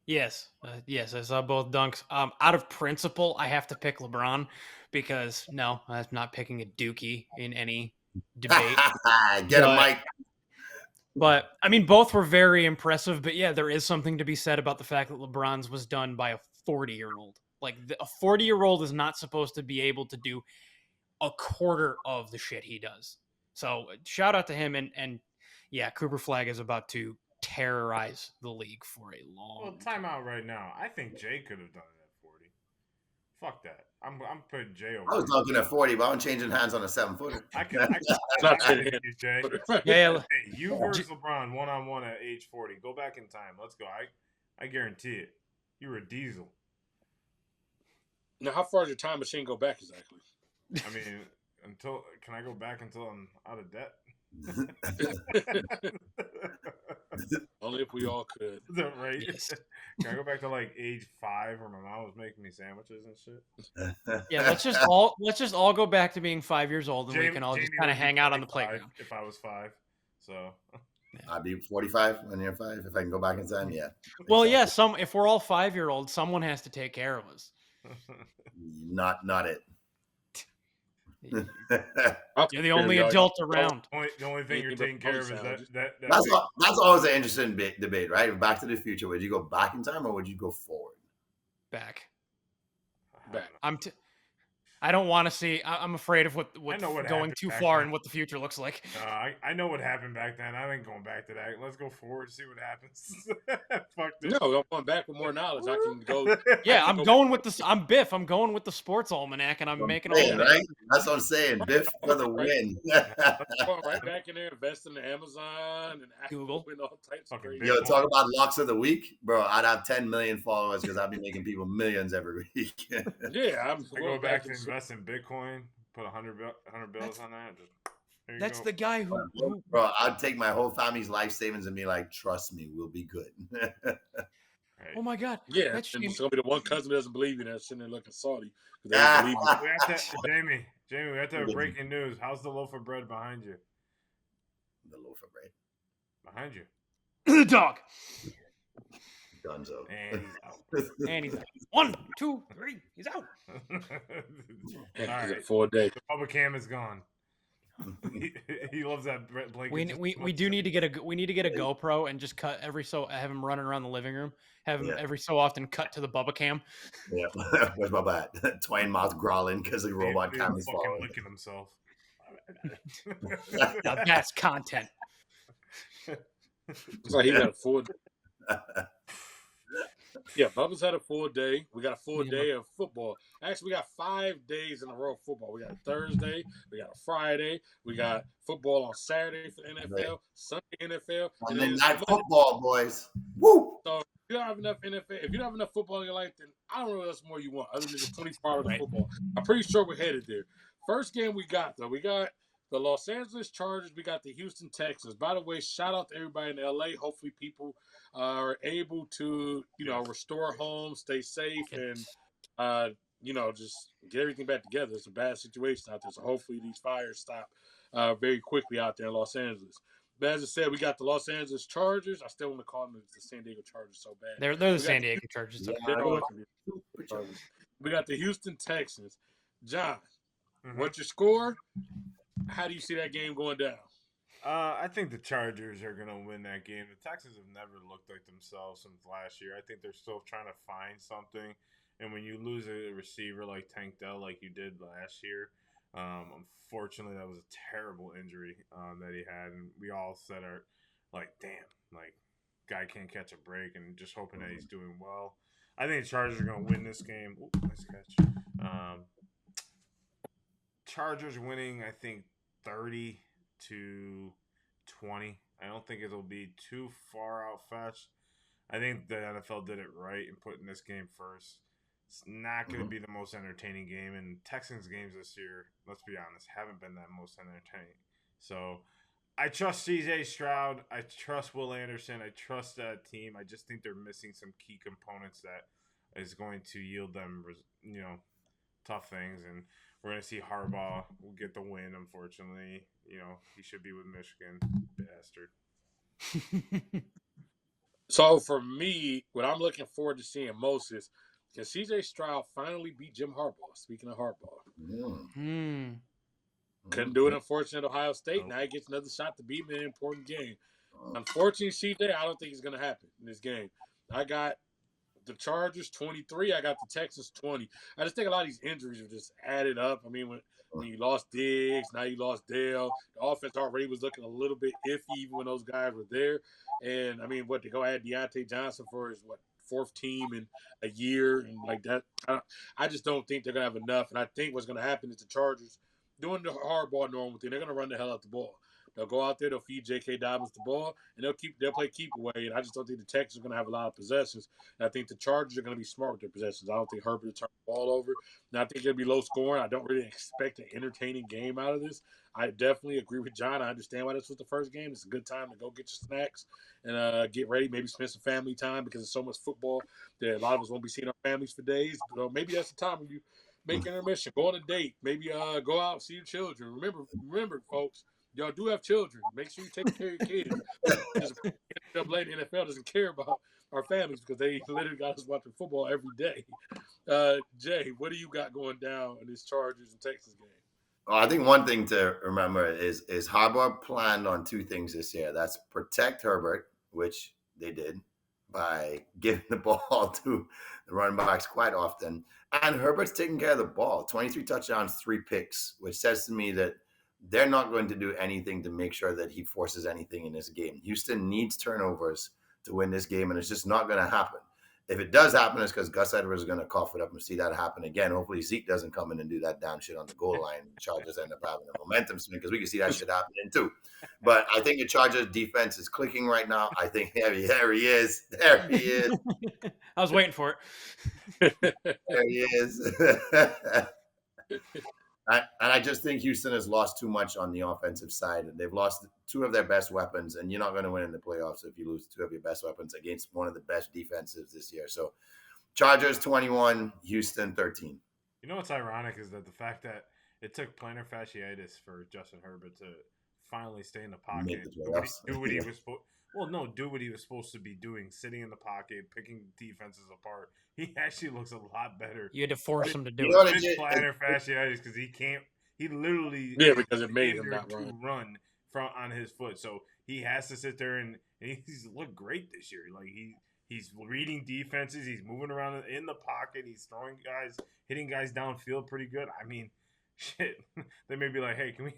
Yes, yes, I saw both dunks. Out of principle, I have to pick LeBron because no, I'm not picking a Dookie in any debate. Get him, But- Mike. But I mean, both were very impressive. But yeah, there is something to be said about the fact that LeBron's was done by a 40-year-old. Like a 40-year-old is not supposed to be able to do a quarter of the shit he does. So shout out to him. And yeah, Cooper Flagg is about to terrorize the league for a long. Well, time out right now. I think Jay could have done it at 40. Fuck that. I'm putting Jay over. I was dunking at 40, but I'm changing hands on a 7-footer. I can Not you, changing Jay. Yeah, Hey, you versus LeBron one-on-one at age 40. Go back in time. Let's go. I guarantee it. You were a diesel. Now, how far does your time machine go back exactly? I mean, can I go back until I'm out of debt? Only if we all could. Is that right? Yes. Can I go back to like age 5 where my mom was making me sandwiches and shit? Yeah, let's just all go back to being 5 years old, and we can all just kind of hang out on the playground. If I was 5, so I'd be 45 when you're 5. If I can go back in time, yeah. Well, yeah, if we're all 5-year-olds, someone has to take care of us. Not it. You're the only adult around. The only thing you're taking care of is that That's always an interesting debate, right? Back to the Future. Would you go back in time or would you go forward? Back. Back. I don't want to see. I'm afraid of what going too far and what the future looks like. I know what happened back then. I ain't going back to that. Let's go forward, see what happens. Fuck this. No, I'm going back with more knowledge. I can go. Yeah, I'm going with the. I'm Biff. I'm going with the sports almanac, and I'm making all the right. That's what I'm saying. Biff for the win. Going right back in there, invest in Amazon and Google and all types of crazy. Yo, talk about locks of the week, bro. I'd have 10 million followers because I'd be making people millions every week. Yeah, I go back to invest in Bitcoin, put 100 bills on that. That's the guy who. Bro, I'd take my whole family's life savings and be like, trust me, we'll be good. Oh my God. Yeah, That's and it's gonna be the one cousin that doesn't believe you that's sitting there looking salty. Jamie, we have to have breaking news. How's the loaf of bread behind you? The loaf of bread. Behind you. The dog. Dunzo. And he's out. And he's out. 1, 2, 3. He's out. All right. 4 days. The public cam is gone. he loves that blanket. We do need to get a GoPro and just cut have him running around the living room. Have him every so often cut to the Bubba cam. Yeah, where's my bat? Twine mouth growling because the robot cam is fucking licking himself. Now that's content. So he got a full. Yeah, Bubba's had a full day. We got a full day of football. Actually, we got 5 days in a row of football. We got a Thursday, we got a Friday, we got football on Saturday for NFL, Sunday NFL, and then night football, boys. Woo! So if you don't have enough NFL, if you don't have enough football in your life, then I don't know what else more you want other than just 24 hours of football. I'm pretty sure we're headed there. First game we got though, we got the Los Angeles Chargers, we got the Houston Texans. By the way, shout out to everybody in LA. Hopefully people are able to, restore homes, stay safe, and, just get everything back together. It's a bad situation out there. So hopefully these fires stop very quickly out there in Los Angeles. But as I said, we got the Los Angeles Chargers. I still want to call them the San Diego Chargers so bad. They're the San Diego Chargers. We got the Houston Texans. John, what's your score? How do you see that game going down? I think the Chargers are going to win that game. The Texans have never looked like themselves since last year. I think they're still trying to find something. And when you lose a receiver like Tank Dell like you did last year, unfortunately that was a terrible injury that he had. And we all said, damn, guy can't catch a break, and just hoping that he's doing well. I think the Chargers are going to win this game. Ooh, nice catch. Chargers winning, I think, 30-20. I don't think it'll be too far out fetched. I think the NFL did it right in putting this game first. It's not going to be the most entertaining game. And Texans games this year, let's be honest, haven't been that most entertaining. So I trust CJ Stroud. I trust Will Anderson. I trust that team. I just think they're missing some key components that is going to yield them, tough things. And we're going to see Harbaugh will get the win, unfortunately. He should be with Michigan. Bastard. So for me, what I'm looking forward to seeing most is, can CJ Stroud finally beat Jim Harbaugh? Speaking of Harbaugh. Couldn't do it, unfortunately, at Ohio State. Now he gets another shot to beat him in an important game. Unfortunately, CJ, I don't think it's going to happen in this game. I got the Chargers 23. I got the Texans 20. I just think a lot of these injuries have just added up. I mean, when you lost Diggs, now you lost Dale. The offense already was looking a little bit iffy even when those guys were there. And, I mean, they go add Deontay Johnson for his, fourth team in a year and like that. I just don't think they're going to have enough. And I think what's going to happen is the Chargers, doing the hardball normal thing, they're going to run the hell out the ball. They'll go out there, they'll feed J.K. Dobbins the ball, and they'll play keep away. And I just don't think the Texans are going to have a lot of possessions. And I think the Chargers are going to be smart with their possessions. I don't think Herbert will turn the ball over. And I think it'll be low scoring. I don't really expect an entertaining game out of this. I definitely agree with John. I understand why this was the first game. It's a good time to go get your snacks and get ready. Maybe spend some family time because there's so much football that a lot of us won't be seeing our families for days. But maybe that's the time when you make an intermission, go on a date, maybe go out and see your children. Remember, folks, y'all do have children. Make sure you take care of your kids. The NFL doesn't care about our families because they literally got us watching football every day. Jay, what do you got going down in this Chargers and Texas game? Well, I think one thing to remember is Harbaugh planned on two things this year. That's protect Herbert, which they did by giving the ball to the running backs quite often. And Herbert's taking care of the ball. 23 touchdowns, 3 picks, which says to me that they're not going to do anything to make sure that he forces anything in this game. Houston needs turnovers to win this game, and it's just not going to happen. If it does happen, it's because Gus Edwards is going to cough it up and see that happen again. Hopefully Zeke doesn't come in and do that damn shit on the goal line. The Chargers end up having a momentum swing because we can see that shit happening too. But I think the Chargers defense is clicking right now. I think there he is. There he is. I was waiting for it. There he is. And I just think Houston has lost too much on the offensive side. They've lost 2 of their best weapons, and you're not going to win in the playoffs if you lose 2 of your best weapons against one of the best defenses this year. So Chargers 21, Houston 13. You know what's ironic is that the fact that it took plantar fasciitis for Justin Herbert to finally stay in the pocket, do what he was supposed. Well, no, do what he was supposed to be doing, sitting in the pocket, picking defenses apart. He actually looks a lot better. You had to force him to do it. His plantar fasciitis because he can't. He literally because it made him not run from on his foot, so he has to sit there and he's looked great this year. Like he's reading defenses, he's moving around in the pocket, he's throwing guys, hitting guys downfield pretty good. I mean, shit, they may be like, hey, can we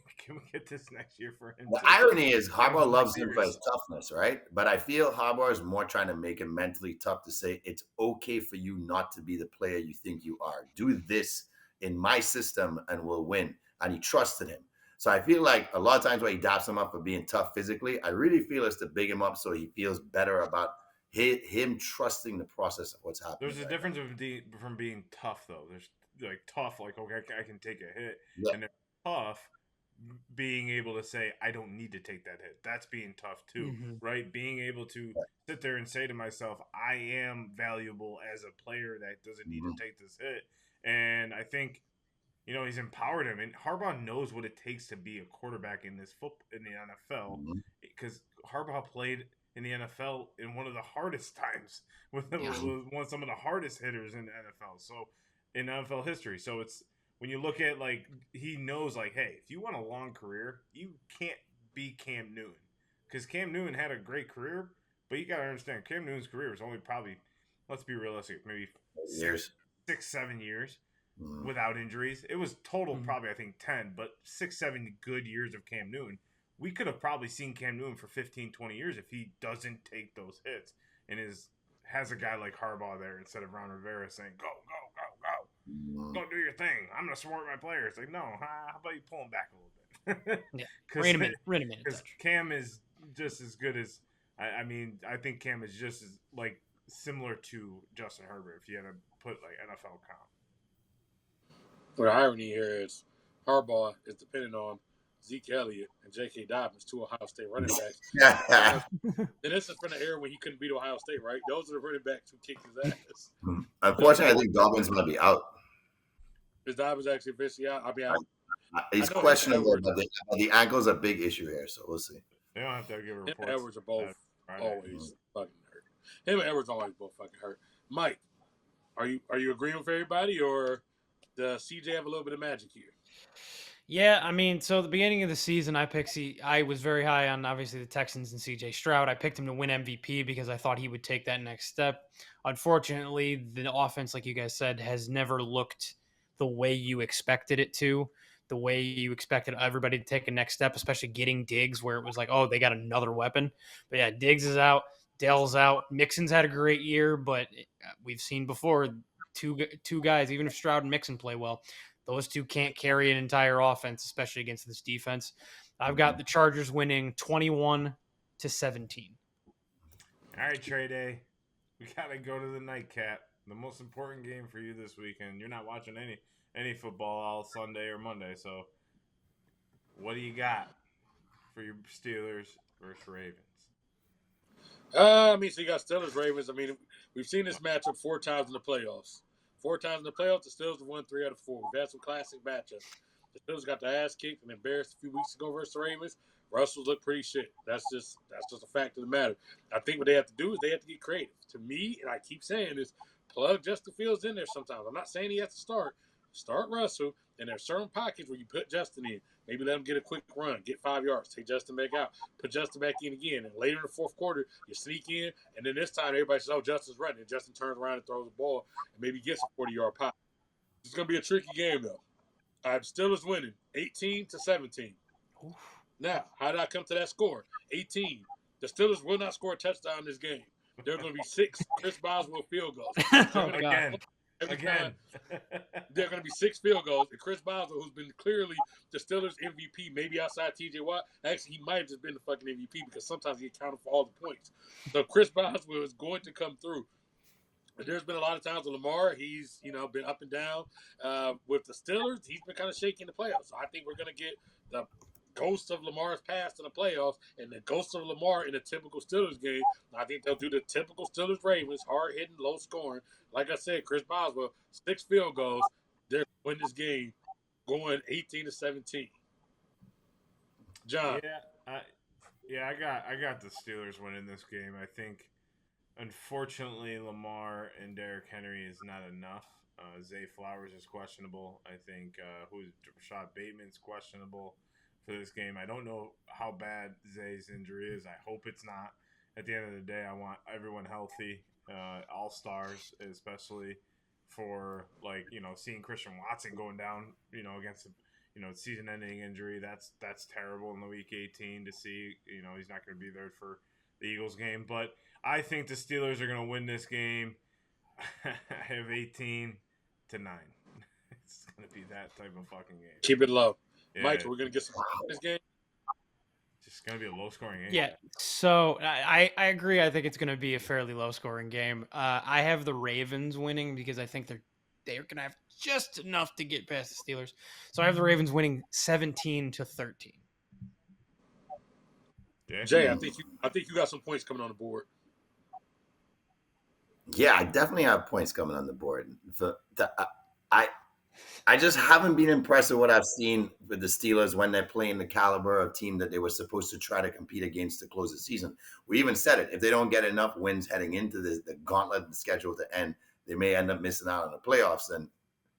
get this next year for him? The irony is Harbaugh loves him for his toughness, right? But I feel Harbaugh is more trying to make him mentally tough to say it's okay for you not to be the player you think you are. Do this in my system and we'll win. And he trusted him. So I feel like a lot of times when he daps him up for being tough physically, I really feel it's to big him up so he feels better about him trusting the process of what's happening. There's a difference from being tough, though. There's like tough, like, okay, I can take a hit. Yeah. And then tough, being able to say, I don't need to take that hit. That's being tough, too, right? Being able to sit there and say to myself, I am valuable as a player that doesn't need to take this hit. And I think, he's empowered him. And Harbaugh knows what it takes to be a quarterback in the NFL because Harbaugh played in the NFL in one of the hardest times with some of the hardest hitters in the NFL. So in NFL history. So it's when you look at he knows hey, if you want a long career, you can't be Cam Newton because Cam Newton had a great career, but you got to understand Cam Newton's career was only probably, let's be realistic, maybe 6-7 years without injuries. It was total probably I think 10, but 6-7 good years of Cam Newton. We could have probably seen Cam Newton for 15-20 years if he doesn't take those hits and has a guy like Harbaugh there instead of Ron Rivera saying go do your thing. I'm gonna support my players. Like, no, how about you pull him back a little bit? Yeah, wait a minute. Because Cam is just as good as I mean, I think Cam is just as similar to Justin Herbert if you had to put like NFL count. Well, the irony here is Harbaugh is dependent on Zeke Elliott and J.K. Dobbins, two Ohio State running backs. And this is from the era when he couldn't beat Ohio State, right? Those are the running backs who kicked his ass. Unfortunately, I think Dobbins might be out. Is Dobbins actually officially out? I mean, He's I know questionable, Edwards- but the ankle's a big issue here, so we'll see. They don't have to give him and reports. Edwards are both Friday. always fucking hurt. Him and Edwards always both fucking hurt. Mike, are you agreeing with everybody, or does CJ have a little bit of magic here? Yeah, I mean, so the beginning of the season, I was very high on obviously the Texans and CJ Stroud. I picked him to win MVP because I thought he would take that next step. Unfortunately, the offense, like you guys said, has never looked the way you expected it to, the way you expected everybody to take a next step, especially getting Diggs, where it was like, oh, they got another weapon. But yeah, Diggs is out, Dell's out. Mixon's had a great year, but we've seen before two guys, even if Stroud and Mixon play well, those two can't carry an entire offense, especially against this defense. I've got the Chargers winning 21-17. All right, Trey Day. We gotta go to the nightcap. The most important game for you this weekend. You're not watching any football all Sunday or Monday, so what do you got for your Steelers versus Ravens? I mean, so you got Steelers, Ravens. I mean, we've seen this matchup 4 times in the playoffs. 4 times in the playoffs, the Steelers have won 3 out of 4. We've had some classic matchups. The Steelers got their ass kicked and embarrassed a few weeks ago versus the Ravens. Russell's looked pretty shit. That's just a fact of the matter. I think what they have to do is they have to get creative. To me, and I keep saying this, plug Justin Fields in there sometimes. I'm not saying he has to start. Start Russell, and there's certain pockets where you put Justin in. Maybe let him get a quick run, get 5 yards, take Justin back out, put Justin back in again. And later in the fourth quarter, you sneak in, and then this time everybody says, oh, Justin's running. And Justin turns around and throws the ball and maybe gets a 40-yard pop. It's going to be a tricky game, though. I'm Steelers winning 18-17. Oof. Now, how did I come to that score? 18. The Steelers will not score a touchdown in this game. There are going to be 6 Chris Boswell field goals. Again. There are going to be 6 field goals. And Chris Boswell, who's been clearly the Steelers MVP, maybe outside TJ Watt. Actually, he might have just been the fucking MVP because sometimes he accounted for all the points. So Chris Boswell is going to come through. But there's been a lot of times with Lamar, he's been up and down. With the Steelers, he's been kind of shaky in the playoffs. So I think we're going to get the ghost of Lamar's past in the playoffs and the ghost of Lamar in a typical Steelers game. I think they'll do the typical Steelers Ravens, hard hitting, low scoring. Like I said, Chris Boswell, 6 field goals. They're win this game, going 18-17. John, I got the Steelers winning this game. I think, unfortunately, Lamar and Derrick Henry is not enough. Zay Flowers is questionable. I think Rashad Bateman's questionable for this game. I don't know how bad Zay's injury is. I hope it's not. At the end of the day, I want everyone healthy, all stars, especially for seeing Christian Watson going down, against season-ending injury. That's terrible in the week 18 to see. He's not going to be there for the Eagles game, but I think the Steelers are going to win this game. I have 18-9. It's going to be that type of fucking game. keep it low. Yeah, Mike, we're going to get some in this game. It's going to be a low-scoring game. Yeah, so I agree. I think it's going to be a fairly low-scoring game. I have the Ravens winning because I think they're going to have just enough to get past the Steelers. So I have the Ravens winning 17-13. Yeah. Jay, I think you got some points coming on the board. Yeah, I definitely have points coming on the board. I just haven't been impressed with what I've seen with the Steelers when they're playing the caliber of team that they were supposed to try to compete against to close the season. We even said it. If they don't get enough wins heading into the gauntlet and schedule to end, they may end up missing out on the playoffs. And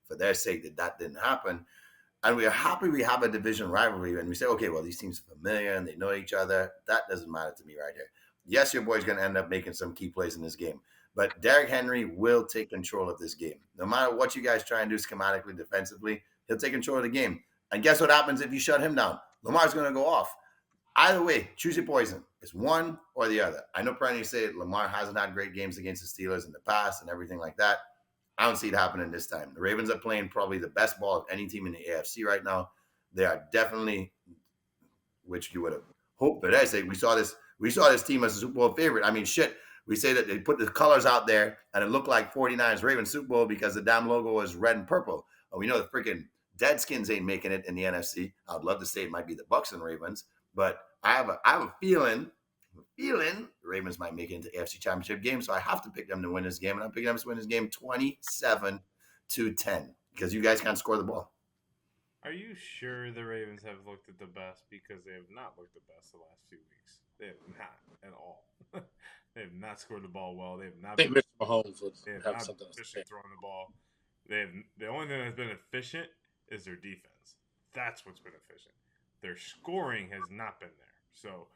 for their sake, that didn't happen. And we're happy we have a division rivalry. And we say, okay, well, these teams are familiar and they know each other. That doesn't matter to me right here. Yes, your boy's going to end up making some key plays in this game. But Derrick Henry will take control of this game. No matter what you guys try and do schematically, defensively, he'll take control of the game. And guess what happens if you shut him down? Lamar's going to go off. Either way, choose your poison. It's one or the other. I know Prentice said Lamar hasn't had great games against the Steelers in the past and everything like that. I don't see it happening this time. The Ravens are playing probably the best ball of any team in the AFC right now. They are definitely, which you would have hoped, but I say we saw this team as a Super Bowl favorite. I mean, shit. We say that they put the colors out there and it looked like 49ers Ravens Super Bowl because the damn logo was red and purple. And we know the freaking Deadskins ain't making it in the NFC. I would love to say it might be the Bucks and Ravens, but I have a feeling Ravens might make it into AFC Championship game. So I have to pick them to win this game, and I'm picking them to win this game 27-10 because you guys can't score the ball. Are you sure the Ravens have looked at the best? Because they have not looked the best the last few weeks. They have not at all. They have not scored the ball well. They have not. I think Mr. Mahomes would they have have not something been to say. efficient throwing the ball. The only thing that's been efficient is their defense. That's what's been efficient. Their scoring has not been there. So,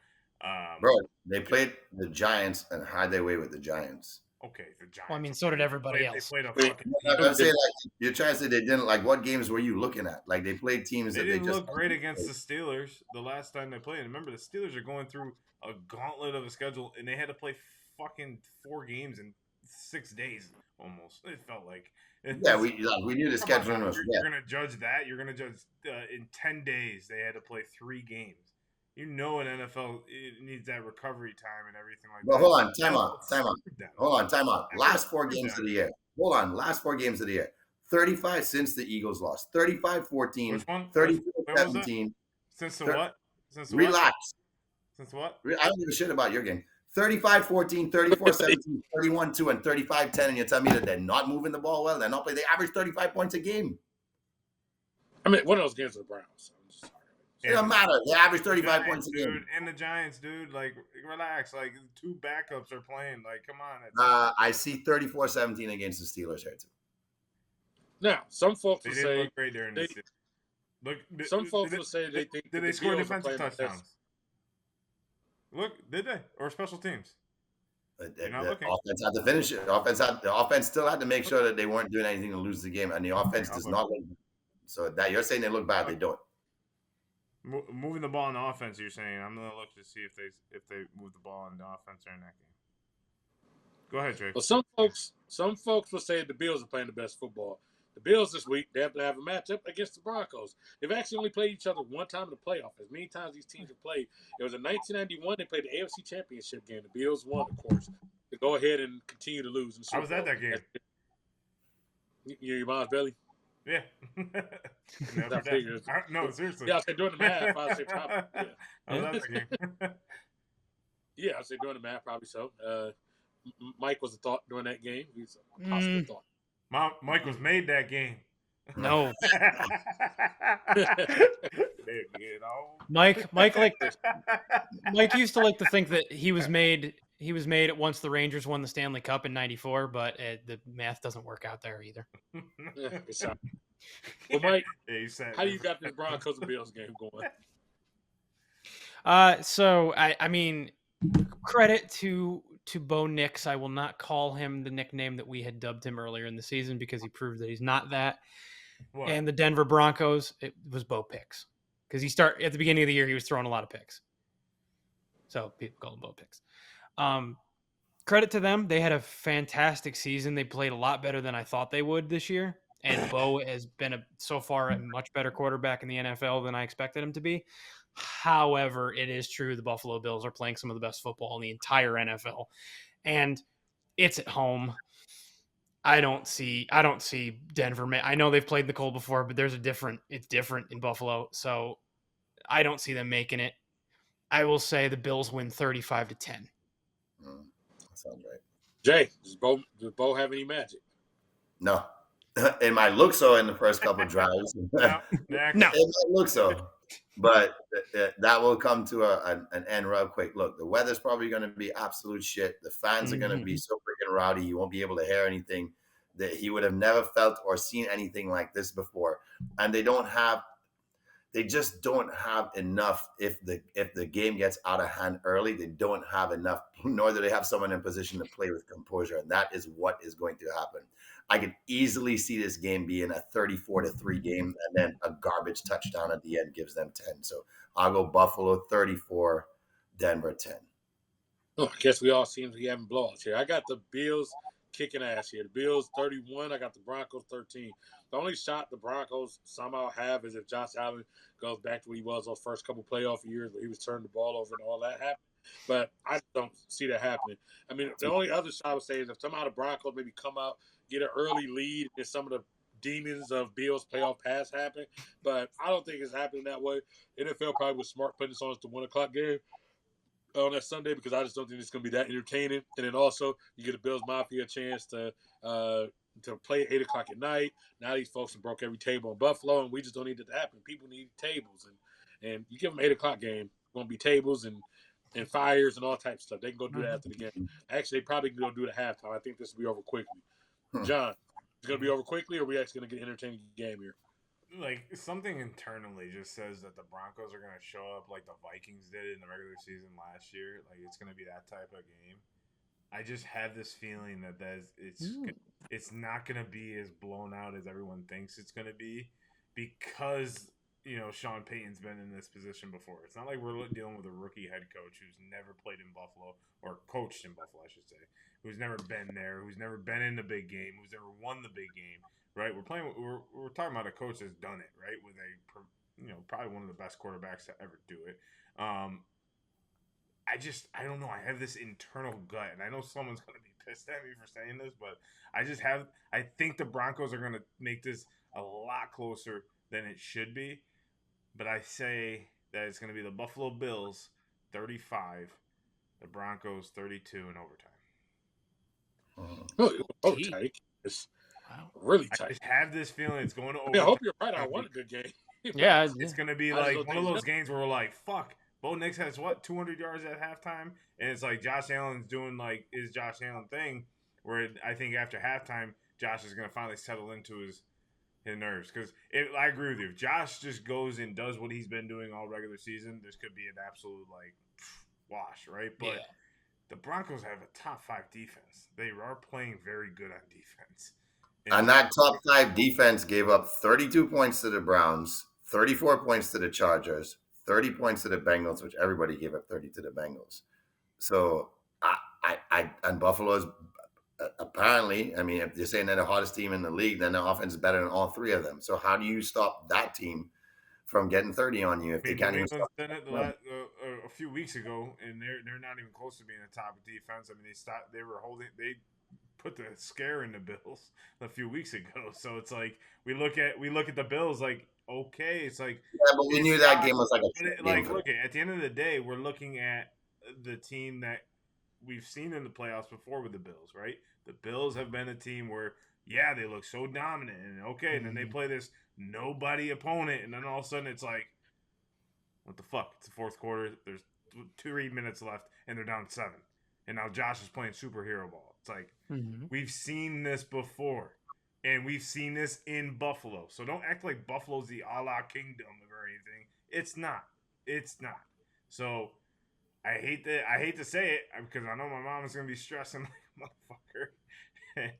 Bro, they played the Giants and had their way with the Giants. okay, the Giants. Well, I mean, so did everybody else. They played a Wait, fucking. I'm saying, like, you're trying to say they didn't. Like, what games were you looking at? Like, they played teams They that didn't they just look great against the Steelers the last time they played. And remember, the Steelers are going through a gauntlet of a schedule, and they had to play fucking 4 games in 6 days almost. It felt like. Yeah, we knew the scheduling was. You're gonna judge that. You're gonna judge in 10 days they had to play 3 games. You know, an NFL it needs that recovery time and everything like Well, that. hold on, time out. Hold on, time out. Last 4 games that. of the year. Hold on, last 4 games of the year. 35 since the Eagles lost. 35-14. Which one? 34-17. Since the what? Since the Relax. What? Since what? I don't give a shit about your game. 35-14, 34-17, 31-2, and 35-10, and you tell me that they're not moving the ball well. They're not playing. They average 35 points a game. I mean, one of those games are the Browns. I'm just sorry. It doesn't matter. They average 35 points a dude, game. And the Giants, dude. Like, relax. Like, 2 backups are playing. Like, come on. I see 34-17 against the Steelers here, too. Now, some folks They will didn't say look great during the season. Look, some folks will say they think did the they score Bills are defensive playing the touchdowns? best. Look, did they? Or special teams? The not looking. offense had to finish it. The offense still had to make sure that they weren't doing anything to lose the game, and the offense does not look. So that you're saying they look bad, they don't. Moving the ball on the offense, you're saying. I'm gonna look to see if they move the ball on the offense during that game. Go ahead, Drake. Well, some folks will say the Bills are playing the best football. The Bills this week, they have to have a matchup against the Broncos. They've actually only played each other one time in the playoff. As many times these teams have played, it was in 1991. They played the AFC Championship game. The Bills won, of course, to go ahead and continue to lose. I was at that game. Your mom's belly? Yeah. No, seriously. Yeah, I said doing the math. I said probably. Yeah. I was at that game. Yeah, I said doing the math, probably so. Mike was a thought during that game. He was a possible thought. Mike was made that game. No. Mike Mike used to like to think that he was made once the Rangers won the Stanley Cup in '94, but the math doesn't work out there either. Well, Mike, yeah, how do you got this Broncos and Bills game going? So I mean, credit to Bo Nix. I will not call him the nickname that we had dubbed him earlier in the season because he proved that he's not that. What? And the Denver Broncos, it was Bo Picks because at the beginning of the year he was throwing a lot of picks, so people call him Bo Picks. Credit to them; they had a fantastic season. They played a lot better than I thought they would this year. And Bo has been so far a much better quarterback in the NFL than I expected him to be. However, it is true the Buffalo Bills are playing some of the best football in the entire NFL, and it's at home. I don't see Denver. I know they've played the cold before, but it's different in Buffalo, so I don't see them making it. I will say the Bills win 35-10. That sounds right. Jay, does Bo have any magic? No. It might look so in the first couple of drives. No. It might look so. But that will come to an end real quick. Look, the weather's probably going to be absolute shit. The fans are going to be so freaking rowdy. You won't be able to hear anything. That he would have never felt or seen anything like this before. And they just don't have enough. If the game gets out of hand early, they don't have enough, nor do they have someone in position to play with composure. And that is what is going to happen. I could easily see this game being a 34-3 game, and then a garbage touchdown at the end gives them 10. So I'll go Buffalo 34, Denver 10. Oh, I guess we all seem to be having blowouts here. I got the Bills kicking ass here. The Bills 31. I got the Broncos 13. The only shot the Broncos somehow have is if Josh Allen goes back to what he was those first couple playoff years where he was turning the ball over and all that happened. but I don't see that happening. I mean, the only other shot I would say is if somehow the Broncos maybe come out, get an early lead, and some of the demons of Bills playoff pass happen. But I don't think it's happening that way. NFL probably was smart putting this on as the 1 o'clock game on that Sunday because I just don't think it's going to be that entertaining. And then also you get a Bills Mafia chance to play at 8 o'clock at night. Now these folks have broke every table in Buffalo, and we just don't need it to happen. People need tables, and you give them 8 o'clock game, going to be tables and fires and all types of stuff. They can go do that after the game. Actually, they probably can go do it at halftime. I think this will be over quickly. John, it's going to be over quickly, or are we actually going to get an entertaining game here? Like, something internally just says that the Broncos are going to show up like the Vikings did in the regular season last year. Like, it's going to be that type of game. I just have this feeling that it's not going to be as blown out as everyone thinks it's going to be because, Sean Payton's been in this position before. It's not like we're dealing with a rookie head coach who's never played in Buffalo, or coached in Buffalo, I should say, who's never been there, who's never been in the big game, who's never won the big game. Right, we're talking about a coach that's done it, right? With probably one of the best quarterbacks to ever do it. I don't know. I have this internal gut, and I know someone's going to be pissed at me for saying this, but I think the Broncos are going to make this a lot closer than it should be. But I say that it's going to be the Buffalo Bills 35, the Broncos 32 in overtime. Oh, tight. Wow, really tight. I just have this feeling it's going to overtime. I hope you're right. I want a good game. Yeah, it's going to be like one of those games where we're like, fuck. Bo Nix has 200 yards at halftime, and it's like Josh Allen's doing like his Josh Allen thing, where I think after halftime, Josh is going to finally settle into his nerves. Because I agree with you. If Josh just goes and does what he's been doing all regular season, this could be an absolute wash, right? But the Broncos have a top 5 defense. They are playing very good on defense. And that top 5 defense gave up 32 points to the Browns, 34 points to the Chargers, 30 points to the Bengals, which everybody gave up 30 to the Bengals. So and Buffalo's apparently, I mean, if you're saying they're the hottest team in the league, then the offense is better than all 3 of them. So how do you stop that team from getting 30 on you if they can't even stop? A few weeks ago, and they're not even close to being a top defense. I mean, they put the scare in the Bills a few weeks ago. So it's like we look at the Bills like, okay, it's like, yeah, but we knew that game was like a game. Look, at the end of the day, we're looking at the team that we've seen in the playoffs before with the Bills, right? The Bills have been a team where, yeah, they look so dominant, and okay, and then they play this nobody opponent, and then all of a sudden it's like, what the fuck? It's the fourth quarter. There's 3 minutes left, and they're down 7. And now Josh is playing superhero ball. It's like, we've seen this before, and we've seen this in Buffalo. So don't act like Buffalo's the a-la kingdom or anything. It's not. It's not. So I hate to say it because I know my mom is going to be stressing like a motherfucker.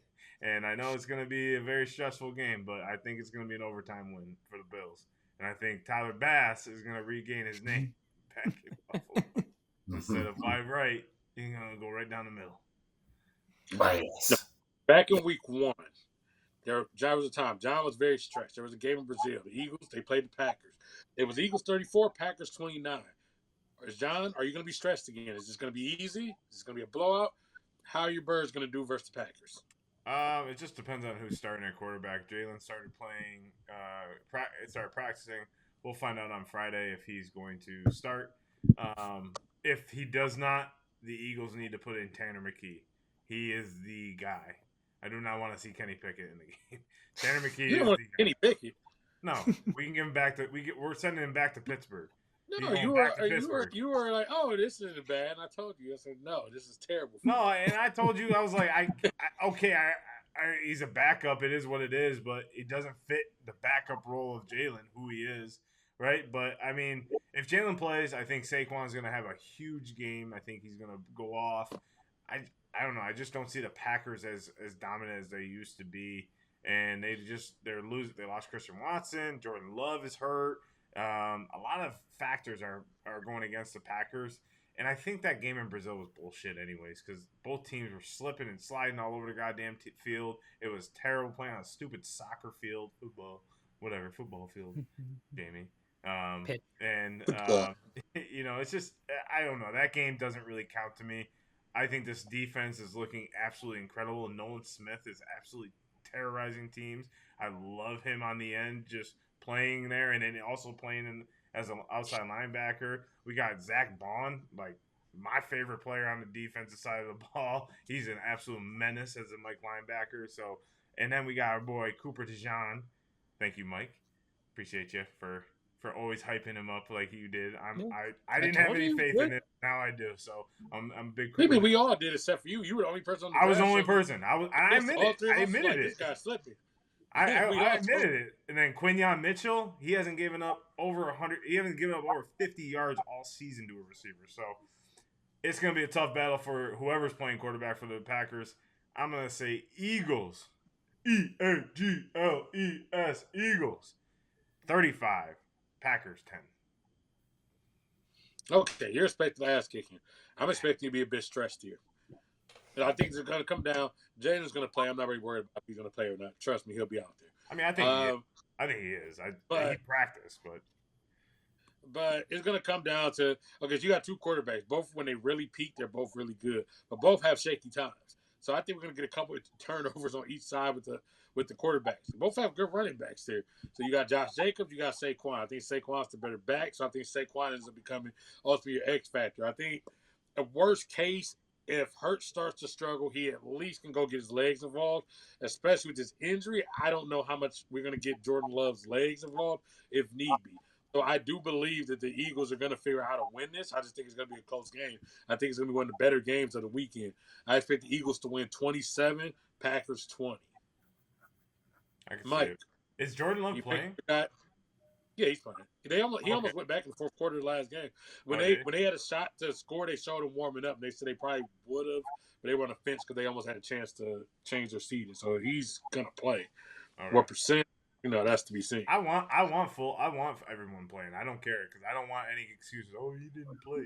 And I know it's going to be a very stressful game, but I think it's going to be an overtime win for the Bills. And I think Tyler Bass is going to regain his name back in Buffalo. Instead of 5 right, he's going to go right down the middle. Bias. Back in week 1, John was a time. John was very stressed. There was a game in Brazil. The Eagles, they played the Packers. It was Eagles 34, Packers 29. John, are you going to be stressed again? Is this going to be easy? Is this going to be a blowout? How are your Birds going to do versus the Packers? It just depends on who's starting at quarterback. Jalen started playing, started practicing. We'll find out on Friday if he's going to start. If he does not, the Eagles need to put in Tanner McKee. He is the guy. I do not want to see Kenny Pickett in the game. Tanner McKee is the guy. Kenny Pickett. No, we can give him back to. We're sending him back to Pittsburgh. No, you were like, oh, this isn't bad. And I told you, I said, no, this is terrible. No, and I told you, I was like, he's a backup. It is what it is, but it doesn't fit the backup role of Jalen, who he is, right? But I mean, if Jalen plays, I think Saquon's going to have a huge game. I think he's going to go off. I don't know. I just don't see the Packers as dominant as they used to be, and they're losing. They lost Christian Watson. Jordan Love is hurt. A lot of factors are going against the Packers. And I think that game in Brazil was bullshit anyways because both teams were slipping and sliding all over the goddamn field. It was terrible playing on a stupid soccer field, football field, Jamie. Pitt. And Football. it's just I don't know. That game doesn't really count to me. I think this defense is looking absolutely incredible. Nolan Smith is absolutely terrorizing teams. I love him on the end, just playing there, and then also playing as an outside linebacker. We got Zach Bond, like my favorite player on the defensive side of the ball. He's an absolute menace as a Mike linebacker. So, and then we got our boy Cooper DeJean. Thank you, Mike. Appreciate you for always hyping him up like you did. I didn't have told any you, faith yeah. in it. Now I do. So I'm a big Cooper. Maybe we all did except for you. You were the only person on the I was the draft only show. person. I admit All it. three of I us were admitted like, it. This guy's slipping. I We all admitted it. And then Quinyon Mitchell, he hasn't given up over 100. He hasn't given up over 50 yards all season to a receiver. So it's going to be a tough battle for whoever's playing quarterback for the Packers. I'm going to say Eagles. Eagles. Eagles. 35. Packers 10. Okay, you're expecting ass kicking. I'm expecting you to be a bit stressed here. And I think it's going to come down. Jaden's going to play. I'm not really worried about if he's going to play or not. Trust me, he'll be out there. I mean, I think he is. I think he is. He practiced, but it's going to come down to you got two quarterbacks. Both when they really peak, they're both really good, but both have shaky times. So I think we're going to get a couple of turnovers on each side with the quarterbacks. They both have good running backs there. So you got Josh Jacobs, you got Saquon. I think Saquon's the better back, so I think Saquon ends up becoming ultimately your X factor. I think a worst case, if Hurts starts to struggle, he at least can go get his legs involved, especially with this injury. I don't know how much we're going to get Jordan Love's legs involved if need be. So I do believe that the Eagles are going to figure out how to win this. I just think it's going to be a close game. I think it's going to be one of the better games of the weekend. I expect the Eagles to win 27, Packers 20. Mike, is Jordan Love playing? Yeah, he's playing. He almost went back in the fourth quarter of the last game. When they had a shot to score, they showed him warming up. And they said they probably would have, but they were on the fence because they almost had a chance to change their seating. So he's gonna play. Right. What percent? That's to be seen. I want everyone playing. I don't care because I don't want any excuses. Oh, he didn't play.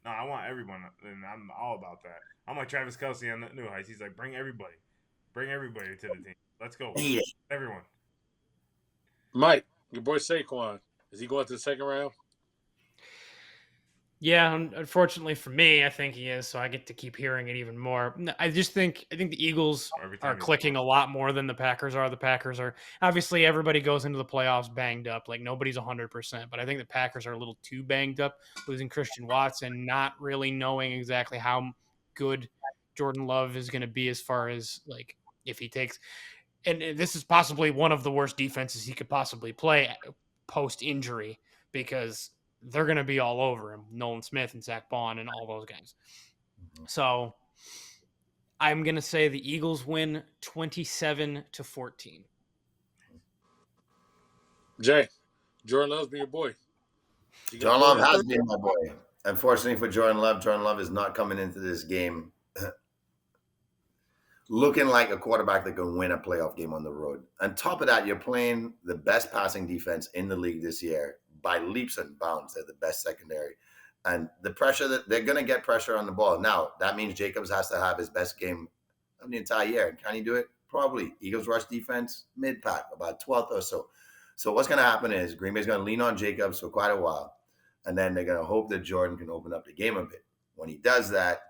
No, I want everyone, and I'm all about that. I'm like Travis Kelce on the New Heights. He's like, bring everybody to the team. Let's go, everyone. Mike, your boy Saquon, is he going to the second round? Yeah, unfortunately for me, I think he is, so I get to keep hearing it even more. I think the Eagles are clicking a lot more than the Packers are. The Packers are, obviously, everybody goes into the playoffs banged up. Like, nobody's 100%, but I think the Packers are a little too banged up, losing Christian Watson, not really knowing exactly how good Jordan Love is going to be as far as, like, if he takes – and this is possibly one of the worst defenses he could possibly play post-injury because – they're going to be all over him, Nolan Smith and Zach Bond and all those guys. So I'm going to say the Eagles win 27-14. Jay, Jordan Love's been your boy. Jordan Love has been my boy. Unfortunately for Jordan Love is not coming into this game looking like a quarterback that can win a playoff game on the road. On top of that, you're playing the best passing defense in the league this year. By leaps and bounds, they're the best secondary. And the pressure that they're going to get pressure on the ball. Now, that means Jacobs has to have his best game of the entire year. Can he do it? Probably. Eagles rush defense, mid-pack, about 12th or so. So what's going to happen is Green Bay's going to lean on Jacobs for quite a while. And then they're going to hope that Jordan can open up the game a bit. When he does that,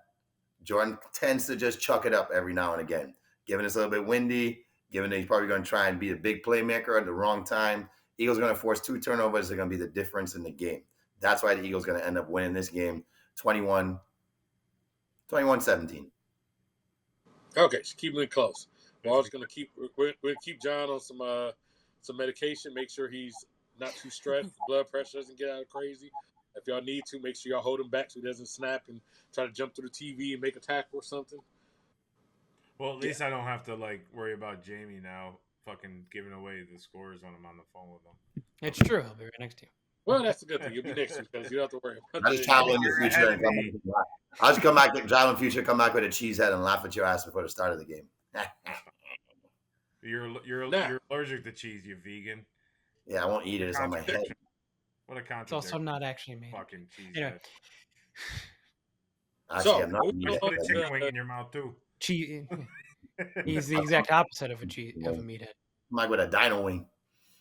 Jordan tends to just chuck it up every now and again. Given it's a little bit windy, given that he's probably going to try and be a big playmaker at the wrong time, Eagles are going to force 2 turnovers. They're going to be the difference in the game. That's why the Eagles are going to end up winning this game 21-17. Okay, so keep it close. We're also going to keep John on some medication. Make sure he's not too stressed. Blood pressure doesn't get out of crazy. If y'all need to, make sure y'all hold him back so he doesn't snap and try to jump through the TV and make a tackle or something. Well, at least I don't have to worry about Jamie now fucking giving away the scores when I'm on the phone with him. It's true. I'll be right next to you. Well, that's a good thing. You'll be next week because you don't have to worry about I'll just travel in the future and I'll just come back with a cheese head and laugh at your ass before the start of the game. You're allergic to cheese, you vegan. Yeah, I won't eat it. It's on my head. What a contradiction. It's also not actually made. Fucking cheese head. Actually, I'm not put a chicken wing in your mouth too. Cheese. He's the exact opposite of a meathead. Mike with a dino wing.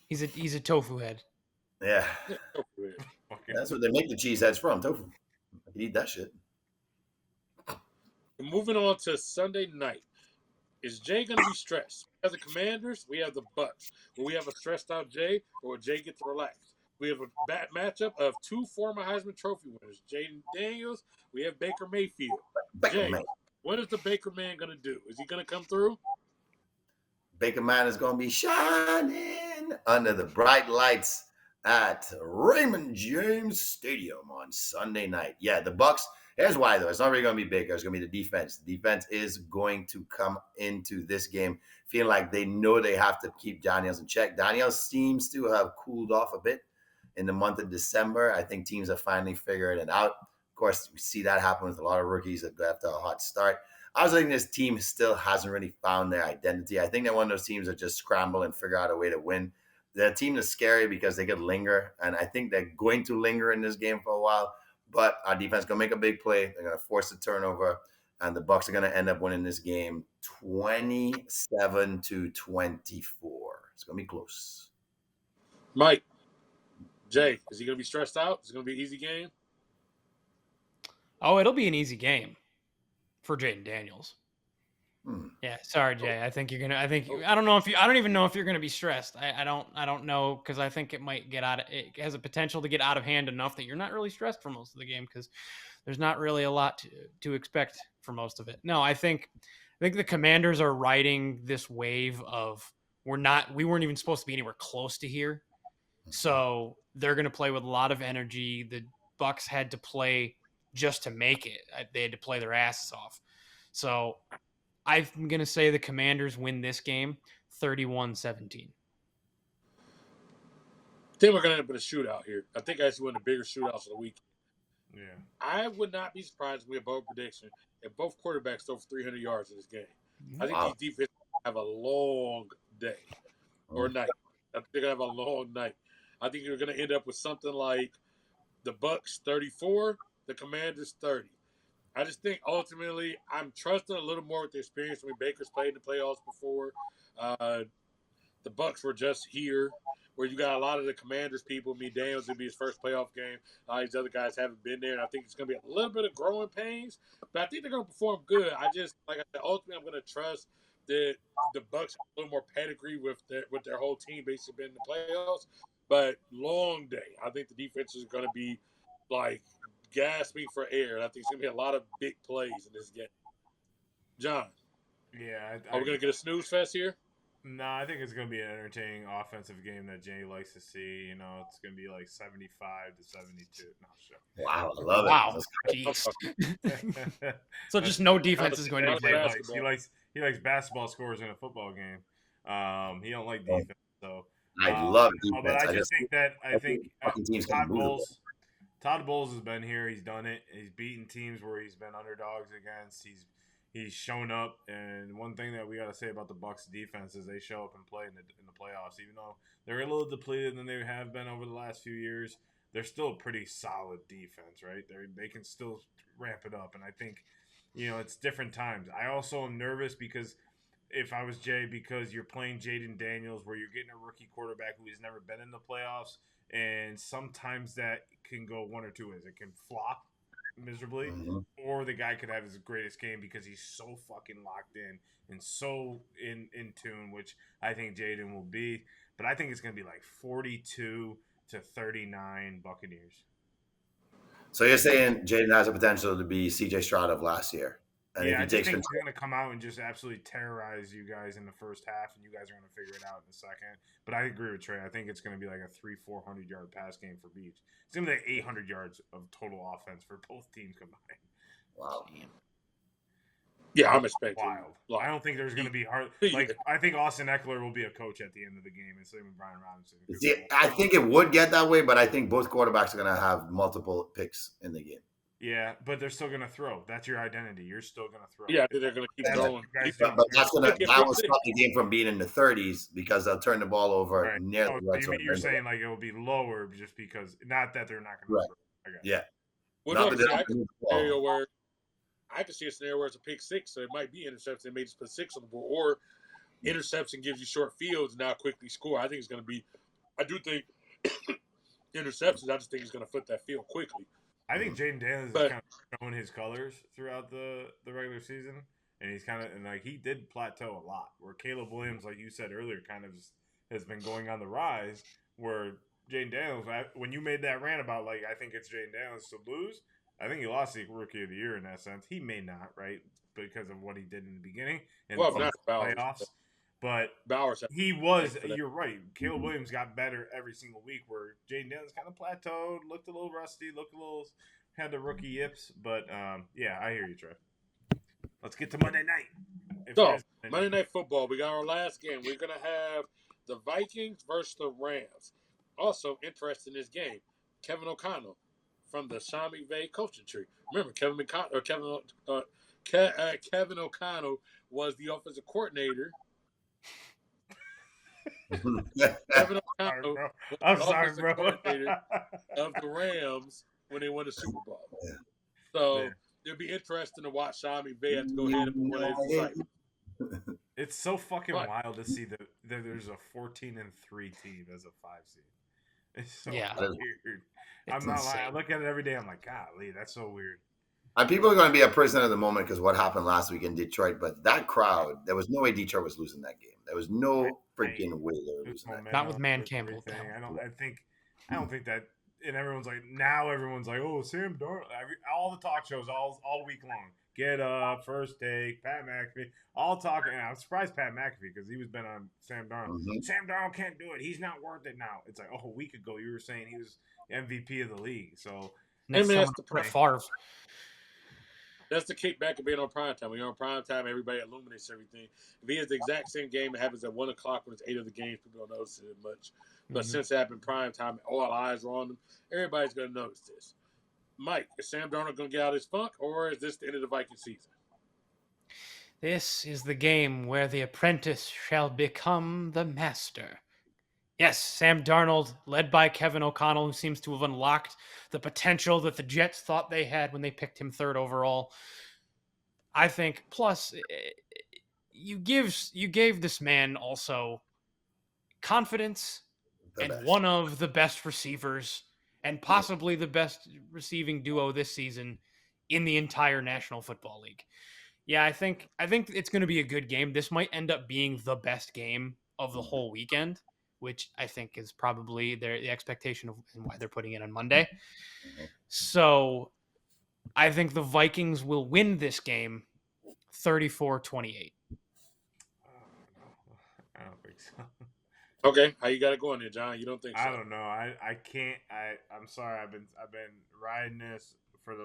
He's a tofu head. Yeah. Yeah, tofu is. Fucking- That's what they make the cheese heads from. Tofu. I can eat that shit. Moving on to Sunday night. Is Jay going to be stressed? We have the Commanders. We have the Bucks. Will we have a stressed out Jay, or will Jay get to relax? We have a matchup of two former Heisman Trophy winners, Jaden Daniels. We have Baker Mayfield. Baker Jay, Man. what is the Baker man going to do? Is he going to come through? Baker Man is going to be shining under the bright lights at Raymond James Stadium on Sunday night. Yeah, the Bucks. Here's why, though. It's not really going to be Baker. It's going to be the defense. The defense is going to come into this game feeling like they know they have to keep Daniels in check. Daniels seems to have cooled off a bit in the month of December. I think teams are finally figuring it out. Of course, we see that happen with a lot of rookies that go after a hot start. I was thinking this team still hasn't really found their identity. I think they're one of those teams that just scramble and figure out a way to win. The team is scary because they could linger, and I think they're going to linger in this game for a while. But our defense is going to make a big play. They're going to force a turnover, and the Bucks are going to end up winning this game 27-24. It's going to be close. Mike, Jay, is he going to be stressed out? Is it going to be an easy game? Oh, it'll be an easy game for Jaden Daniels. Yeah, sorry, Jay. I think you're gonna. I don't know if you. I don't even know if you're gonna be stressed. I don't know, because I think it might get out. It has a potential to get out of hand enough that you're not really stressed for most of the game, because there's not really a lot to expect for most of it. No, I think the Commanders are riding this wave of we weren't even supposed to be anywhere close to here, so they're gonna play with a lot of energy. The Bucks had to play just to make it. They had to play their asses off. So I'm going to say the Commanders win this game 31-17. I think we're going to end up with a shootout here. I think actually one of the bigger shootouts of the week. Yeah. I would not be surprised if we have both prediction if both quarterbacks throw for 300 yards in this game. I think these defenses have a long day or night. I think they're going to have a long night. I think you're going to end up with something like the Bucks 34, the Commanders 30. I just think ultimately I'm trusting a little more with the experience. I mean, Baker's played in the playoffs before. The Bucks were just here, where you got a lot of the Commanders people. Daniels would be his first playoff game. These other guys haven't been there, and I think it's going to be a little bit of growing pains. But I think they're going to perform good. I just, like I said, ultimately I'm going to trust that the Bucks have a little more pedigree with their whole team basically been in the playoffs. But long day. I think the defense is going to be like gasping for air, and I think it's going to be a lot of big plays in this game. John, Yeah. are we going to get a snooze fest here? No, I think it's going to be an entertaining offensive game that Jay likes to see. You know, it's going to be like 75-72. No, sure. Wow, I love it. Wow. Jeez. So just no defense is going to be Basketball. played. He likes basketball scores in a football game. He don't like defense, so I love defense. But I just think fucking teams can Todd move the ball. Todd Bowles has been here. He's done it. He's beaten teams where he's been underdogs against. He's shown up, and one thing that we got to say about the Bucks defense is they show up and play in the playoffs. Even though they're a little depleted than they have been over the last few years, they're still a pretty solid defense, right? They can still ramp it up, and I think, it's different times. I also am nervous because if I was Jay, because you're playing Jaden Daniels, where you're getting a rookie quarterback who has never been in the playoffs, and sometimes that can go one or two ways. It can flop miserably, or the guy could have his greatest game because he's so fucking locked in and so in tune, which I think Jaden will be. But I think it's going to be like 42-39 Buccaneers. So you're saying Jaden has the potential to be CJ Stroud of last year? And Yeah, if I he just takes think control, he's going to come out and just absolutely terrorize you guys in the first half, and you guys are going to figure it out in the second. But I agree with Trey. I think it's going to be like a 300-400 yard pass game for Beach. It's going to be like 800 yards of total offense for both teams combined. wow. Yeah, I'm expecting. Wild. I don't think there's going to be hard. I think Austin Eckler will be a coach at the end of the game, and same with Brian Robinson. See, I think it would get that way, but I think both quarterbacks are going to have multiple picks in the game. Yeah, but they're still going to throw. That's your identity. You're still going to throw. Yeah, they're going to keep throwing. But that will stop the game from being in the 30s because they'll turn the ball over Right. near the red zone. You're saying like it will be lower just because, not that they're not going to Right. throw. Okay. Yeah. Well, no, I can see a scenario where it's a pick six, so it might be interception. They may just put 6 on the board, or interception gives you short fields and now quickly score. I think it's going to be. I do think interceptions. I just think he's going to flip that field quickly. I think Jaden Daniels is kind of showing his colors throughout the regular season, and he's kind of he did plateau a lot. Where Caleb Williams, like you said earlier, kind of has been going on the rise. Where Jaden Daniels, when you made that rant about I think it's Jaden Daniels to lose, I think he lost the Rookie of the Year in that sense. He may not, right, because of what he did in the beginning and the playoffs. But Bowers, he was. You're right. Caleb Williams got better every single week. Where Jaden Daniels kind of plateaued, looked a little rusty, had the rookie yips. But yeah, I hear you, Trey. Let's get to Monday night. So Monday Night Football, we got our last game. We're gonna have the Vikings versus the Rams. Also interested in this game, Kevin O'Connell from the Sean McVay coaching tree. Remember, Kevin O'Connell was the offensive coordinator. Kevin O'Connell was the offensive coordinator of the Rams when they won the Super Bowl. So it'll be interesting to watch Sean McVay have to go ahead and play his assignment. It's so fucking wild to see that there's a 14-3 team as a 5 seed. It's so weird. I'm not lying. I look at it every day. I'm like, golly, that's so weird. And people are going to be a prisoner of the moment because what happened last week in Detroit. But that crowd, there was no way Detroit was losing that game. There was no freaking way they were losing that game. Not with Man Campbell. I don't think that. And everyone's like, oh, Sam Darnold. All the talk shows all week long. Get up, first take, Pat McAfee, all talking. And I'm surprised Pat McAfee because he was been on Sam Darnold. Mm-hmm. Sam Darnold can't do it. He's not worth it now. It's like, a week ago you were saying he was MVP of the league. So that's the Favre. That's the kickback of being on primetime. When you're on primetime, everybody illuminates everything. If he has the exact same game, it happens at 1 o'clock when it's 8 other games. People don't notice it much. But since it happened primetime, all eyes are on them. Everybody's going to notice this. Mike, is Sam Darnold going to get out of his funk, or is this the end of the Viking season? This is the game where the apprentice shall become the master. Yes, Sam Darnold, led by Kevin O'Connell, who seems to have unlocked the potential that the Jets thought they had when they picked him 3rd overall. I think, plus, you gave this man also confidence and one of the best receivers and possibly the best receiving duo this season in the entire National Football League. Yeah, I think it's going to be a good game. This might end up being the best game of the whole weekend, which I think is probably the expectation of why they're putting it on Monday. So I think the Vikings will win this game 34-28. I don't think so. Okay, how you got it going there, John? You don't think so? I don't know. I can't. I'm sorry. I've been riding this for the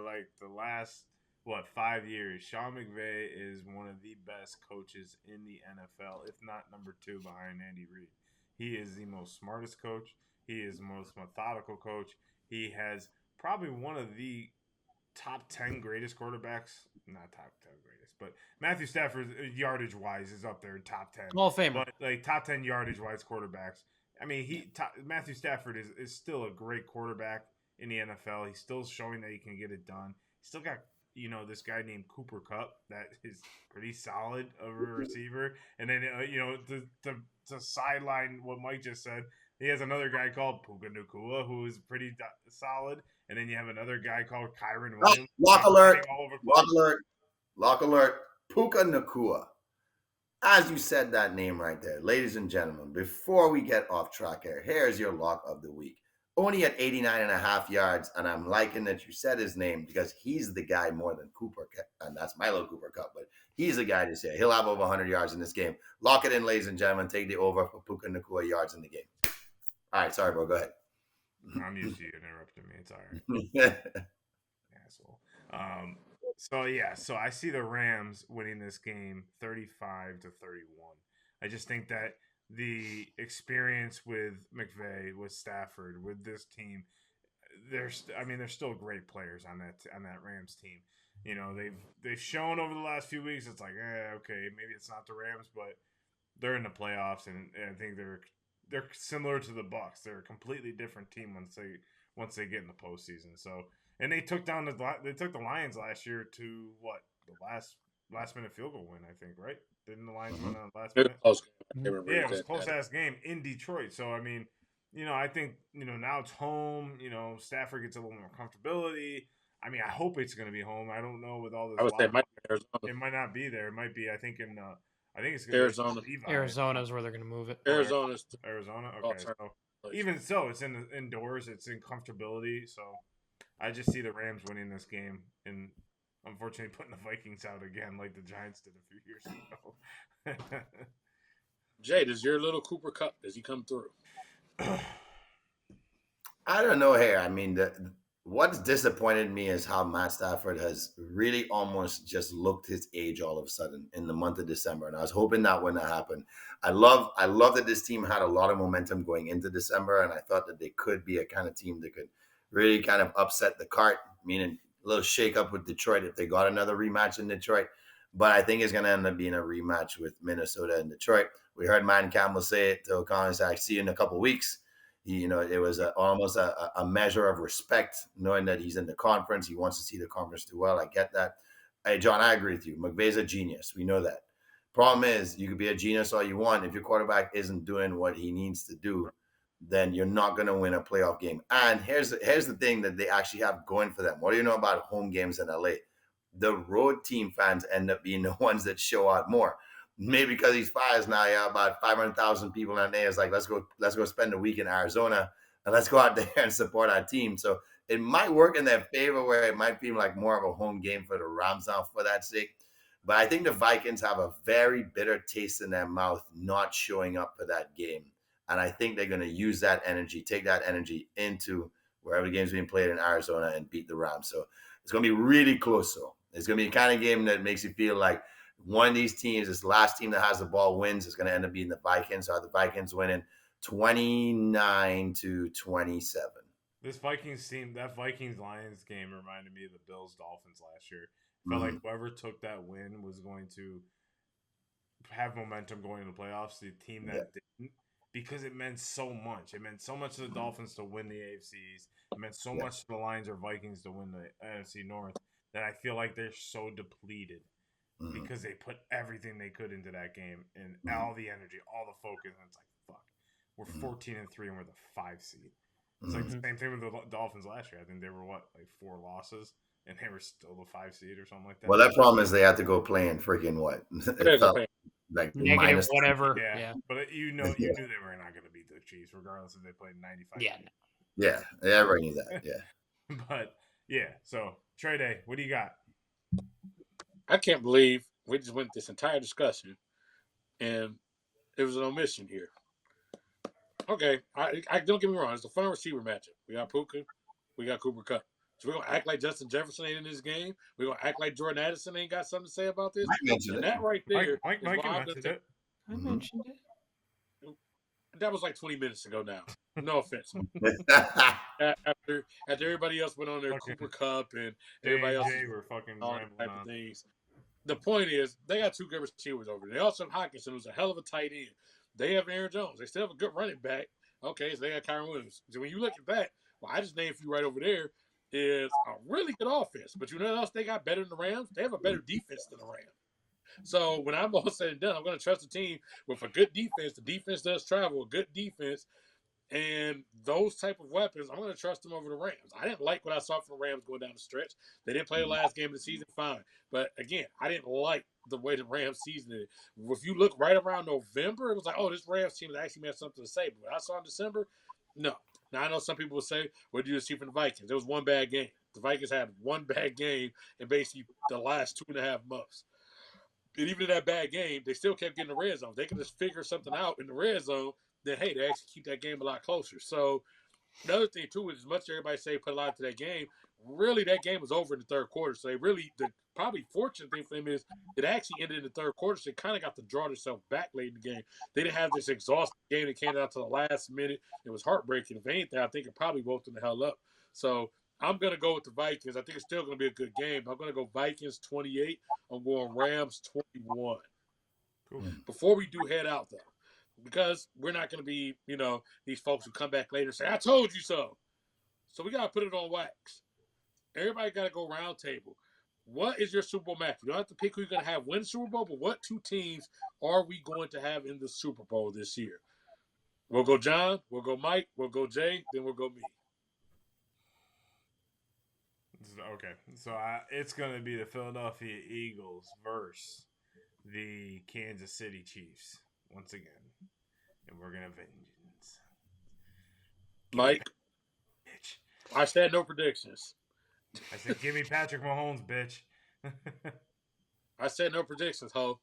last 5 years. Sean McVay is one of the best coaches in the NFL, if not number 2 behind Andy Reid. He is the most smartest coach. He is the most methodical coach. He has probably one of the top 10 greatest quarterbacks. Not top 10 greatest, but Matthew Stafford, yardage-wise, is up there in top 10. Hall of Famer. But top 10 yardage-wise quarterbacks. I mean, Matthew Stafford is still a great quarterback in the NFL. He's still showing that he can get it done. He's still got this guy named Cooper Kupp that is pretty solid of a receiver. And then, to sideline what Mike just said, he has another guy called Puka Nacua who is pretty solid. And then you have another guy called Kyron Williams. Lock alert. Lock alert. Puka Nacua. As you said that name right there, ladies and gentlemen, before we get off track here, here's your lock of the week. Only at 89.5 yards, and I'm liking that you said his name because he's the guy more than Cooper, and that's Milo Cooper Kupp, but he's the guy to say he'll have over 100 yards in this game. Lock it in, ladies and gentlemen. Take the over for Puka Nacua yards in the game. All right, sorry, bro. Go ahead. I'm used to you interrupting me. It's all right. Asshole. So I see the Rams winning this game 35-31. I just think that the experience with McVay, with Stafford, with this team, they're still great players on that Rams team. They've shown over the last few weeks. It's like, okay, maybe it's not the Rams, but they're in the playoffs, and I think they're similar to the Bucks. They're a completely different team once they get in the postseason. So, and they took the Lions last year to the last minute field goal win, I think, right? Didn't the Lions win on last minute? Close. Yeah, it was a close ass game in Detroit. So I mean, I think now it's home. Stafford gets a little more comfortability. I mean, I hope it's going to be home. I don't know with all this I would say it lock. might be Arizona. It might not be there. It might be. I think it's going to be Arizona. Levi. Arizona is where they're going to move it. Arizona's Arizona. the Okay, so even so, it's indoors. It's in comfortability. So I just see the Rams winning this game, and unfortunately putting the Vikings out again, like the Giants did a few years ago. Jay, does your little Cooper Cup, does he come through? I don't know here. I mean, what's disappointed me is how Matt Stafford has really almost just looked his age all of a sudden in the month of December, and I was hoping that wouldn't happen. I love that this team had a lot of momentum going into December, and I thought that they could be a kind of team that could really kind of upset the cart, meaning a little shake up with Detroit if they got another rematch in Detroit. But I think it's going to end up being a rematch with Minnesota and Detroit. We heard Man Campbell say it to O'Connor, I see you in a couple of weeks. It was almost a measure of respect, knowing that he's in the conference. He wants to see the conference do well. I get that. Hey, John, I agree with you. McVay's a genius. We know that. Problem is, you could be a genius all you want. If your quarterback isn't doing what he needs to do, then you're not going to win a playoff game. And here's the thing that they actually have going for them. What do you know about home games in LA? The road team fans end up being the ones that show out more. Maybe because he's fires now, yeah, about 500,000 people in there. It's like, let's go spend a week in Arizona and let's go out there and support our team. So it might work in their favor where it might feel like more of a home game for the Rams now for that sake. But I think the Vikings have a very bitter taste in their mouth not showing up for that game. And I think they're going to use that energy, take that energy into wherever the game's being played in Arizona and beat the Rams. So it's going to be really close. So it's going to be the kind of game that makes you feel like one of these teams, this last team that has the ball wins, is going to end up being the Vikings. Are the Vikings winning 29-27? This Vikings team, that Vikings-Lions game reminded me of the Bills-Dolphins last year. Felt like whoever took that win was going to have momentum going into the playoffs. The team that didn't, because it meant so much. It meant so much to the Dolphins to win the AFCs. It meant so much to the Lions or Vikings to win the NFC North that I feel like they're so depleted. Because they put everything they could into that game and all the energy, all the focus, and it's like, fuck, we're 14-3 and we're the 5 seed. It's like the same thing with the Dolphins last year. I think they were like 4 losses, and they were still the 5 seed or something like that. Well, that problem is they had to go play in freaking what? It felt like negative whatever. Yeah. But you knew they were not going to beat the Chiefs, regardless if they played 95. Yeah, everybody knew that. Yeah. But yeah, so Trey Day, what do you got? I can't believe we just went this entire discussion and there was an omission here. Okay, I don't get me wrong. It's a fun receiver matchup. We got Puka, we got Cooper Kupp. So we're going to act like Justin Jefferson ain't in this game. We're going to act like Jordan Addison ain't got something to say about this. And that right there Mike mentioned it. I mentioned it. That was like 20 minutes ago now. No offense. after everybody else went on their Cooper Kupp and everybody else were fucking all type of things. The point is, they got 2 good receivers over there. They also have Hawkinson, who's a hell of a tight end. They have Aaron Jones. They still have a good running back. Okay, so they got Kyron Williams. So when you look at that, well, I just named you right over there, is a really good offense. But you know what else they got better than the Rams? They have a better defense than the Rams. So when I'm all said and done, I'm going to trust a team with a good defense. The defense does travel, a good defense. And those type of weapons, I'm going to trust them over the Rams. I didn't like what I saw from the Rams going down the stretch. They didn't play the last game of the season, fine. But again, I didn't like the way the Rams season is. If you look right around November, it was like, oh, this Rams team actually had something to say. But what I saw in December, no. Now, I know some people will say, what did you see from the Vikings? There was one bad game. The Vikings had one bad game in basically the last 2.5 months. And even in that bad game, they still kept getting the red zone. If they could just figure something out in the red zone, then, hey, they actually keep that game a lot closer. So, another thing, too, is as much as everybody say put a lot into that game, really that game was over in the third quarter. So, the probably fortunate thing for them is it actually ended in the third quarter. So, they kind of got to draw themselves back late in the game. They didn't have this exhausting game that came out to the last minute. It was heartbreaking. If anything, I think it probably woke them the hell up. So, I'm going to go with the Vikings. I think it's still going to be a good game. I'm going to go Vikings 28. I'm going Rams 21. Cool. Before we do head out, though, because we're not going to be, these folks who come back later and say, I told you so. So we got to put it on wax. Everybody got to go round table. What is your Super Bowl match? You don't have to pick who you're going to have win the Super Bowl, but what 2 teams are we going to have in the Super Bowl this year? We'll go John. We'll go Mike. We'll go Jay. Then we'll go me. Okay, so it's going to be the Philadelphia Eagles versus the Kansas City Chiefs once again, and we're going to vengeance. Mike, Bitch. I said no predictions. I said, give me Patrick Mahomes, bitch. I said no predictions, ho.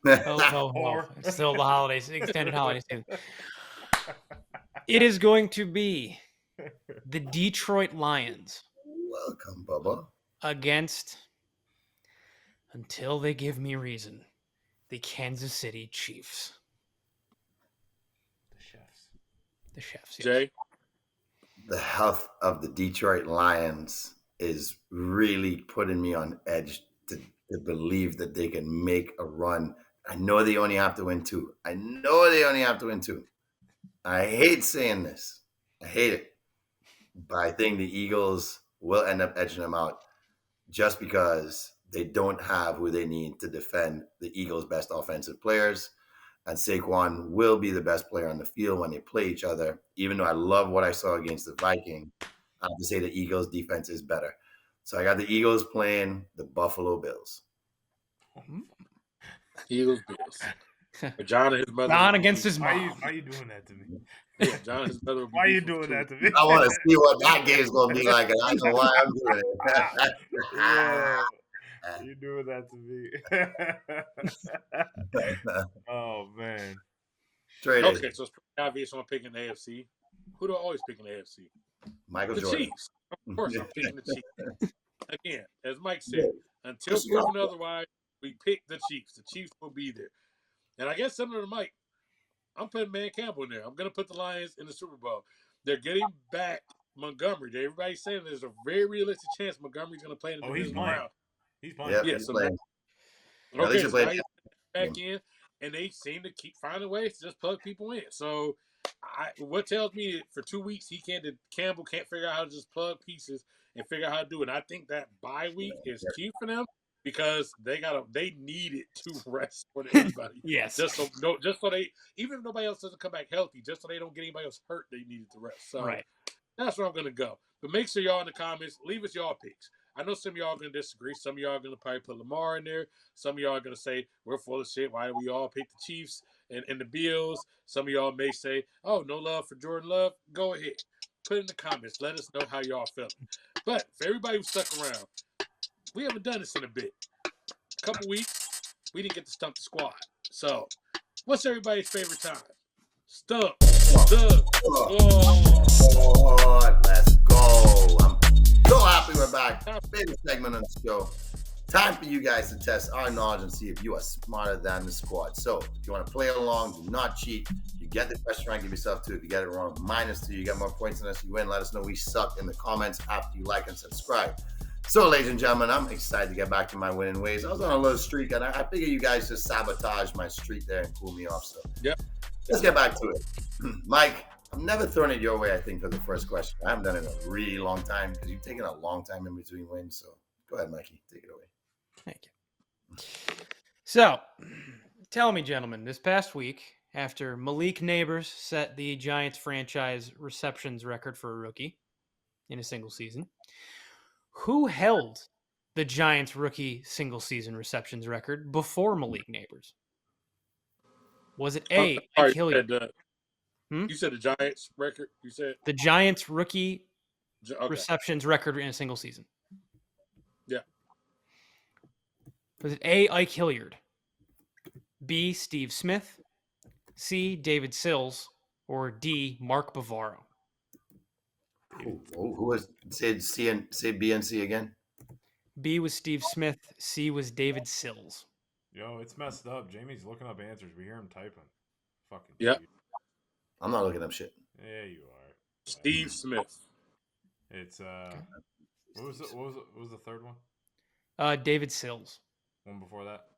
It's still the holidays, extended holiday season. It is going to be the Detroit Lions. Welcome, Bubba. Against, until they give me reason, the Kansas City Chiefs. The chefs. Yes. Jay? The health of the Detroit Lions is really putting me on edge to believe that they can make a run. I know they only have to win 2. I hate saying this. I hate it. But I think the Eagles will end up edging them out just because they don't have who they need to defend the Eagles' best offensive players. And Saquon will be the best player on the field when they play each other. Even though I love what I saw against the Vikings, I have to say the Eagles' defense is better. So I got the Eagles playing the Buffalo Bills. Eagles, Bills. John and his mother. John against his mom. Why are you doing that to me? Yeah, John and his mother. Why are you doing that to me? I want to see what that game's going to be like, and I know why I'm doing it. Yeah. You doing that to me? Oh man. Okay, so it's pretty obvious I'm picking the AFC. Who do I always pick in the AFC? Michael The Jordan. Chiefs. Of course, I'm picking the Chiefs. Again, as Mike said, until proven otherwise, we pick the Chiefs. The Chiefs will be there. And I guess similar to Mike, I'm putting Man Campbell in there. I'm going to put the Lions in the Super Bowl. They're getting back Montgomery. Everybody's saying there's a very realistic chance Montgomery's going to play in the divisional round. He's playing. Yep, Yeah, he's so playing. okay, so now you're back in, and they seem to keep finding ways to just plug people in. So, what tells me for 2 weeks Campbell can't figure out how to just plug pieces and figure out how to do it. And I think that bye week is key for them because they needed to rest for everybody. Yes, just so they, even if nobody else doesn't come back healthy, just so they don't get anybody else hurt, they needed to rest. So right. That's where I'm gonna go. But make sure y'all in the comments leave us y'all picks. I know some of y'all are going to disagree. Some of y'all are going to probably put Lamar in there. Some of y'all are going to say, we're full of shit. Why do we all pick the Chiefs and the Bills? Some of y'all may say, oh, no love for Jordan Love. Go ahead. Put it in the comments. Let us know how y'all feeling. But for everybody who stuck around, we haven't done this in a bit. A couple weeks, we didn't get to stump the squad. So, what's everybody's favorite time? Stump the squad. Let's go. I'm so happy we're back. Favorite segment on the show. Time for you guys to test our knowledge and see if you are smarter than the squad. So if you want to play along, do not cheat. You get the question right, give yourself 2. If you get it wrong, -2. You get more points than us, you win. Let us know we suck in the comments after you like and subscribe. So, ladies and gentlemen, I'm excited to get back to my winning ways. I was on a little streak, and I figure you guys just sabotaged my streak there and cool me off. So yep. Let's get back to it. Mike, I'm never throwing it your way, I think, for the first question. I haven't done it in a really long time because you've taken a long time in between wins. So go ahead, Mikey. Take it away. Thank you. So, tell me, gentlemen, this past week, after Malik Neighbors set the Giants franchise receptions record for a rookie in a single season, who held the Giants rookie single season receptions record before Malik Neighbors? Was it A, Ike Hilliard? You said the Giants record? You said the Giants rookie receptions record in a single season. Yeah. Was it A, Ike Hilliard, B, Steve Smith, C, David Sills, or D, Mark Bavaro? Who was say B and C again? B was Steve Smith, C was David Sills. Yo, it's messed up. Jamie's looking up answers. We hear him typing. Fucking yep. I'm not looking up shit. Yeah, you are. Steve Smith. It's what was the third one? David Sills. One before that?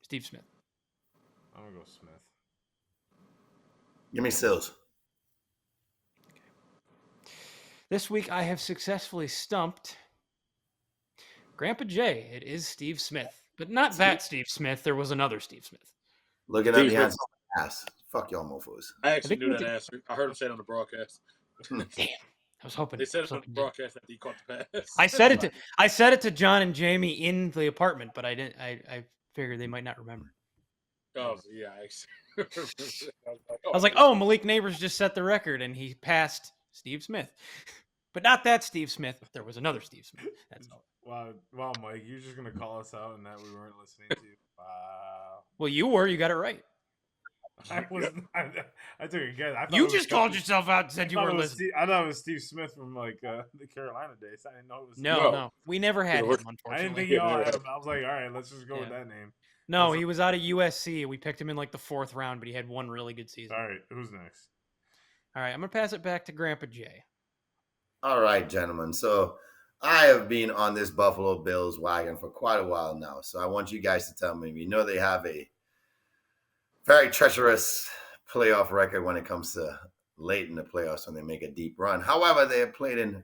Steve Smith. I'm gonna go Smith. Give me Sills. Okay. This week I have successfully stumped Grandpa Jay. It is Steve Smith. But not that Steve Smith. There was another Steve Smith. Looking at the answer Ass. Fuck y'all mofos. I actually think knew we that did- answer. I heard him say it on the broadcast. Damn, I was hoping. They said I was it on the hoping you- broadcast that he caught the pass. I said it to John and Jamie in the apartment, but I didn't. I figured they might not remember. Oh, yeah. I I was like, oh, Malik Neighbors just set the record, and he passed Steve Smith, but not that Steve Smith. There was another Steve Smith. That's all. Wow, Mike, you're just gonna call us out and that we weren't listening to you. Wow. Well, you were. You got it right. I took a guess. I thought You it was just called Steve- yourself out and said you I thought were it was listening. Steve- I thought it was Steve Smith from like the Carolina days. I didn't know it was. No, we never had him. I Unfortunately, didn't think y'all had him. I was like, all right, let's just go with Yeah. that name. No, he was out of USC. We picked him in like the 4th round, but he had one really good season. All right, who's next? All right, I'm gonna pass it back to Grandpa Jay. All right, gentlemen. So I have been on this Buffalo Bills wagon for quite a while now. So I want you guys to tell me. We know they have a very treacherous playoff record when it comes to late in the playoffs when they make a deep run. However, they have played in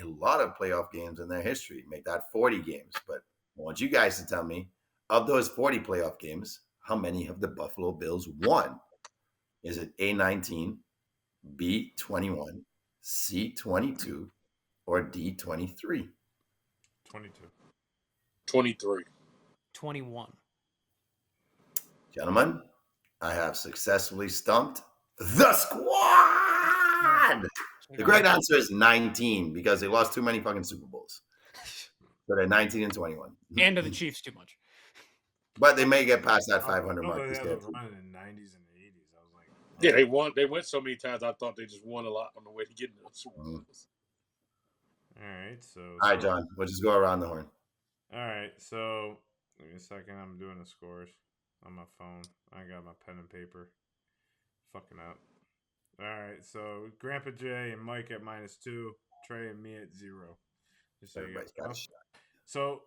a lot of playoff games in their history, make that 40 games. But I want you guys to tell me, of those 40 playoff games, how many have the Buffalo Bills won? Is it A, 19, B, 21, C, 22, or D, 23? 22. 23. 21. Gentlemen, I have successfully stumped the squad. The correct answer is 19 because they lost too many fucking Super Bowls. So they're 19 and 21. And to the Chiefs too much. But they may get past that 500 I mark. know they this had year. a run in the 90s and the 80s. I was like, Yeah, they won. They went so many times. I thought they just won a lot on the way to getting to the Super Bowls. all right, so. All right, John. We'll just go around the horn. All right, so give me a second. I'm doing the scores on my phone. I got my pen and paper. Fucking up. All right, so Grandpa Jay and Mike at -2, Trey and me at 0. Just so you Everybody's guys got know. a shot. So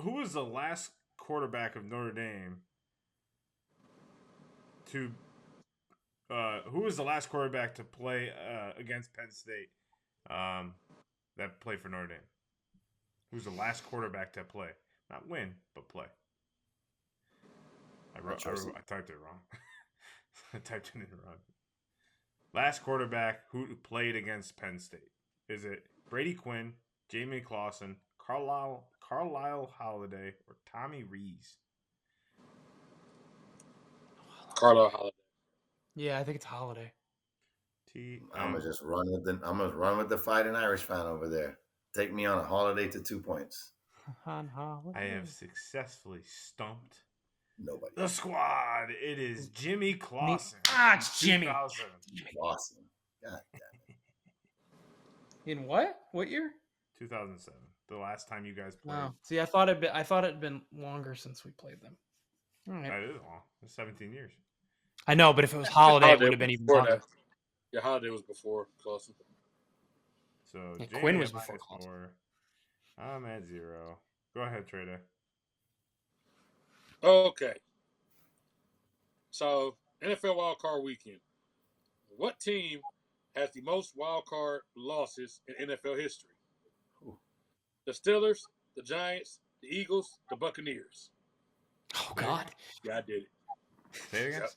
who was the last quarterback of Notre Dame to? Who was the last quarterback to play against Penn State? That played for Notre Dame. Who's the last quarterback to play? Not win, but play. I typed it wrong. I typed it in wrong. Last quarterback who played against Penn State. Is it Brady Quinn, Jamie Clausen, Carlisle Holiday, or Tommy Rees? Carlisle Holiday. Yeah, I think it's Holiday. I'm gonna just run with the fighting Irish fan over there. Take me on a holiday to 2 points. On Holiday. I have successfely stumped Nobody. the squad. It is Jimmy Clausen. It's Jimmy. 2000. Awesome. God damn it. In what? What year? 2007. The last time you guys played. Oh, see, I thought it'd been longer since we played them. All right. That is long. It's 17 years. I know, but if it was Holiday, it Holiday would have been even before longer. that. Yeah, Holiday was before Clausen. So Yeah, Jamie Quinn at was before Clausen. -4. I'm at 0. Go ahead, Trader. Okay. So, NFL Wild Card Weekend. What team has the most wild card losses in NFL history? The Steelers, the Giants, the Eagles, the Buccaneers. Oh God. Yeah, I did it. Say it again.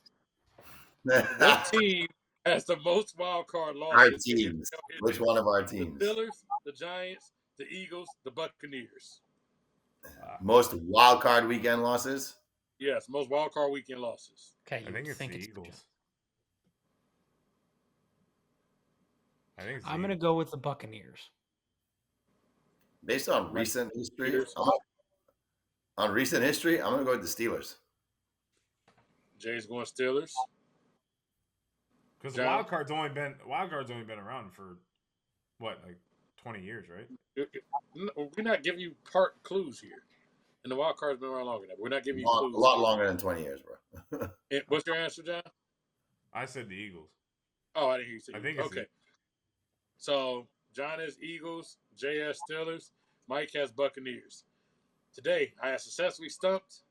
What team has the most wild card losses? Our in teams. NFL history? Which one of our The teams? Steelers, the Giants, the Eagles, the Buccaneers. Most wild card weekend losses? Yes, most wild card weekend losses. Okay, I think it's the Eagles. I'm gonna go with the Buccaneers. Based on recent history, I'm gonna go with the Steelers. Jay's going Steelers. Because John? wild card's only been around for what, like 20 years, right? We're not giving you part clues here. And the wild card's been around longer enough. We're not giving you A clues. lot longer than 20 years, bro. What's your answer, John? I said the Eagles. Oh, I didn't hear you say I think Eagles. it's Okay. So John has Eagles, Jay has Steelers, Mike has Buccaneers. Today, I have successfully stumped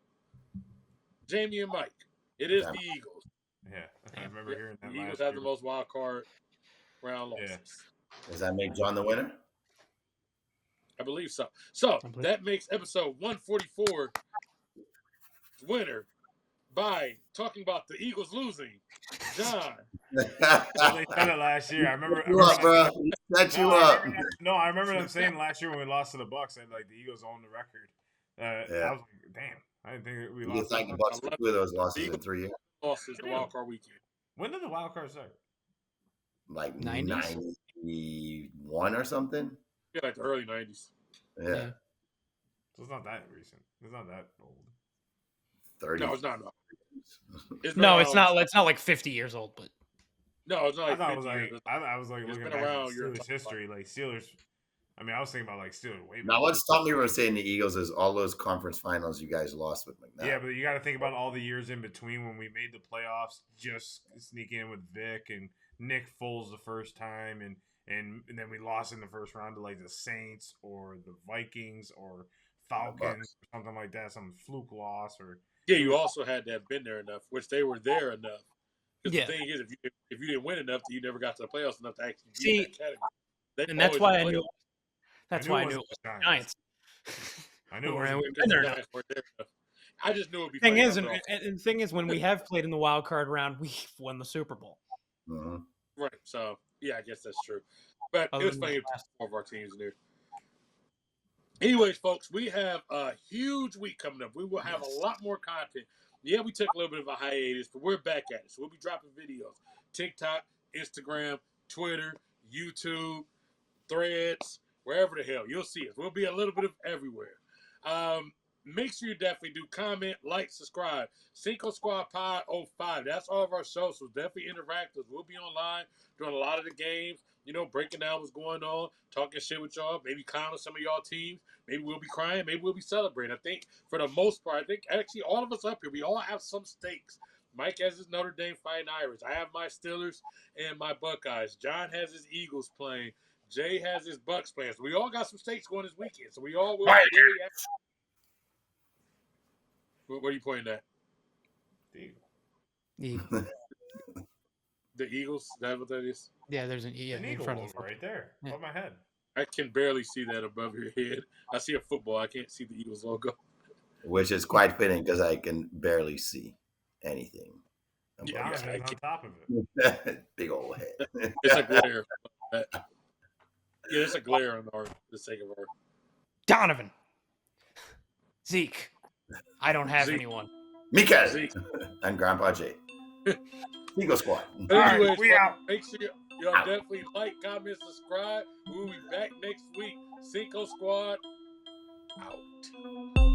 Jamie and Mike. It is the Eagles. Yeah, I remember hearing that The Eagles last have year. the most wild card round losses. Yeah. Does that make John the winner? I believe so. So I believe- that makes episode 144 winner by talking about the Eagles losing. John. Well, they said it last year. I remember. You up, bro? Set you up. I remember them saying last year when we lost to the Bucks that like the Eagles owned the record. Yeah. I was like, damn, I didn't think we You lost. just like the Bucks for 2 of those losses in 3 years. Losses the wild card weekend. When did the wild card start? Like 90s? 91 or something. Yeah, like the early 90s. Yeah. So it's not that recent. It's not that old. 30. No, it's not. No, it's not. It's not like 50 years old, but no, it's not. I Like thought it was like It's looking been back around at your Steelers history, like Steelers. I mean, I was thinking about like Steelers way back. Now, what stopped me from saying the Eagles is all those conference finals you guys lost with McNabb. Yeah, but you got to think about all the years in between when we made the playoffs, just sneaking in with Vic and Nick Foles the first time, and then we lost in the first round to like the Saints or the Vikings or Falcons or something like that, some fluke loss or. Yeah, you also had to have been there enough, which they were there enough. Because Yeah. the thing is, if you didn't win enough, then you never got to the playoffs enough to actually be See, in that category. and that's why I knew. That's why I knew it was the the Giants. I knew it We've was. been there enough. I just knew it would be. Thing funny is, overall. and the thing is, when we have played in the wild card round, we've won the Super Bowl. Mhm. Right. So yeah, I guess that's true. But Other it was than funny that, to all of our teams there. Anyways, folks, we have a huge week coming up. We will have a lot more content. Yeah, we took a little bit of a hiatus, but we're back at it. So we'll be dropping videos. TikTok, Instagram, Twitter, YouTube, Threads, wherever the hell. You'll see us. We'll be a little bit of everywhere. Make sure you definitely do comment, like, subscribe. Cinco Squad Pod 05. That's all of our shows. So definitely interact with us. We'll be online doing a lot of the games, breaking down what's going on, talking shit with y'all, maybe clowning some of y'all teams. Maybe we'll be crying. Maybe we'll be celebrating. I think for the most part, actually all of us up here, we all have some stakes. Mike has his Notre Dame Fighting Irish. I have my Steelers and my Buckeyes. John has his Eagles playing. Jay has his Bucks playing. So we all got some stakes going this weekend. So we all will be very active. What are you pointing at? The The Eagles? Is that what that is? Yeah, there's an E An in eagle front of the right there above my head. I can barely see that above your head. I see a football. I can't see the Eagles logo. Which is quite fitting because I can barely see anything. Yeah, Yeah, on top of it. Big old head. It's a glare. Yeah, it's a glare on the sake of our. Donovan, Zeke. I don't have Zeke. anyone. Mika Zeke. and Grandpa J. Eagle Squad. But anyways, Alright, we out. make sure y'all definitely like, comment, subscribe. We'll be back next week. Cinco Squad out.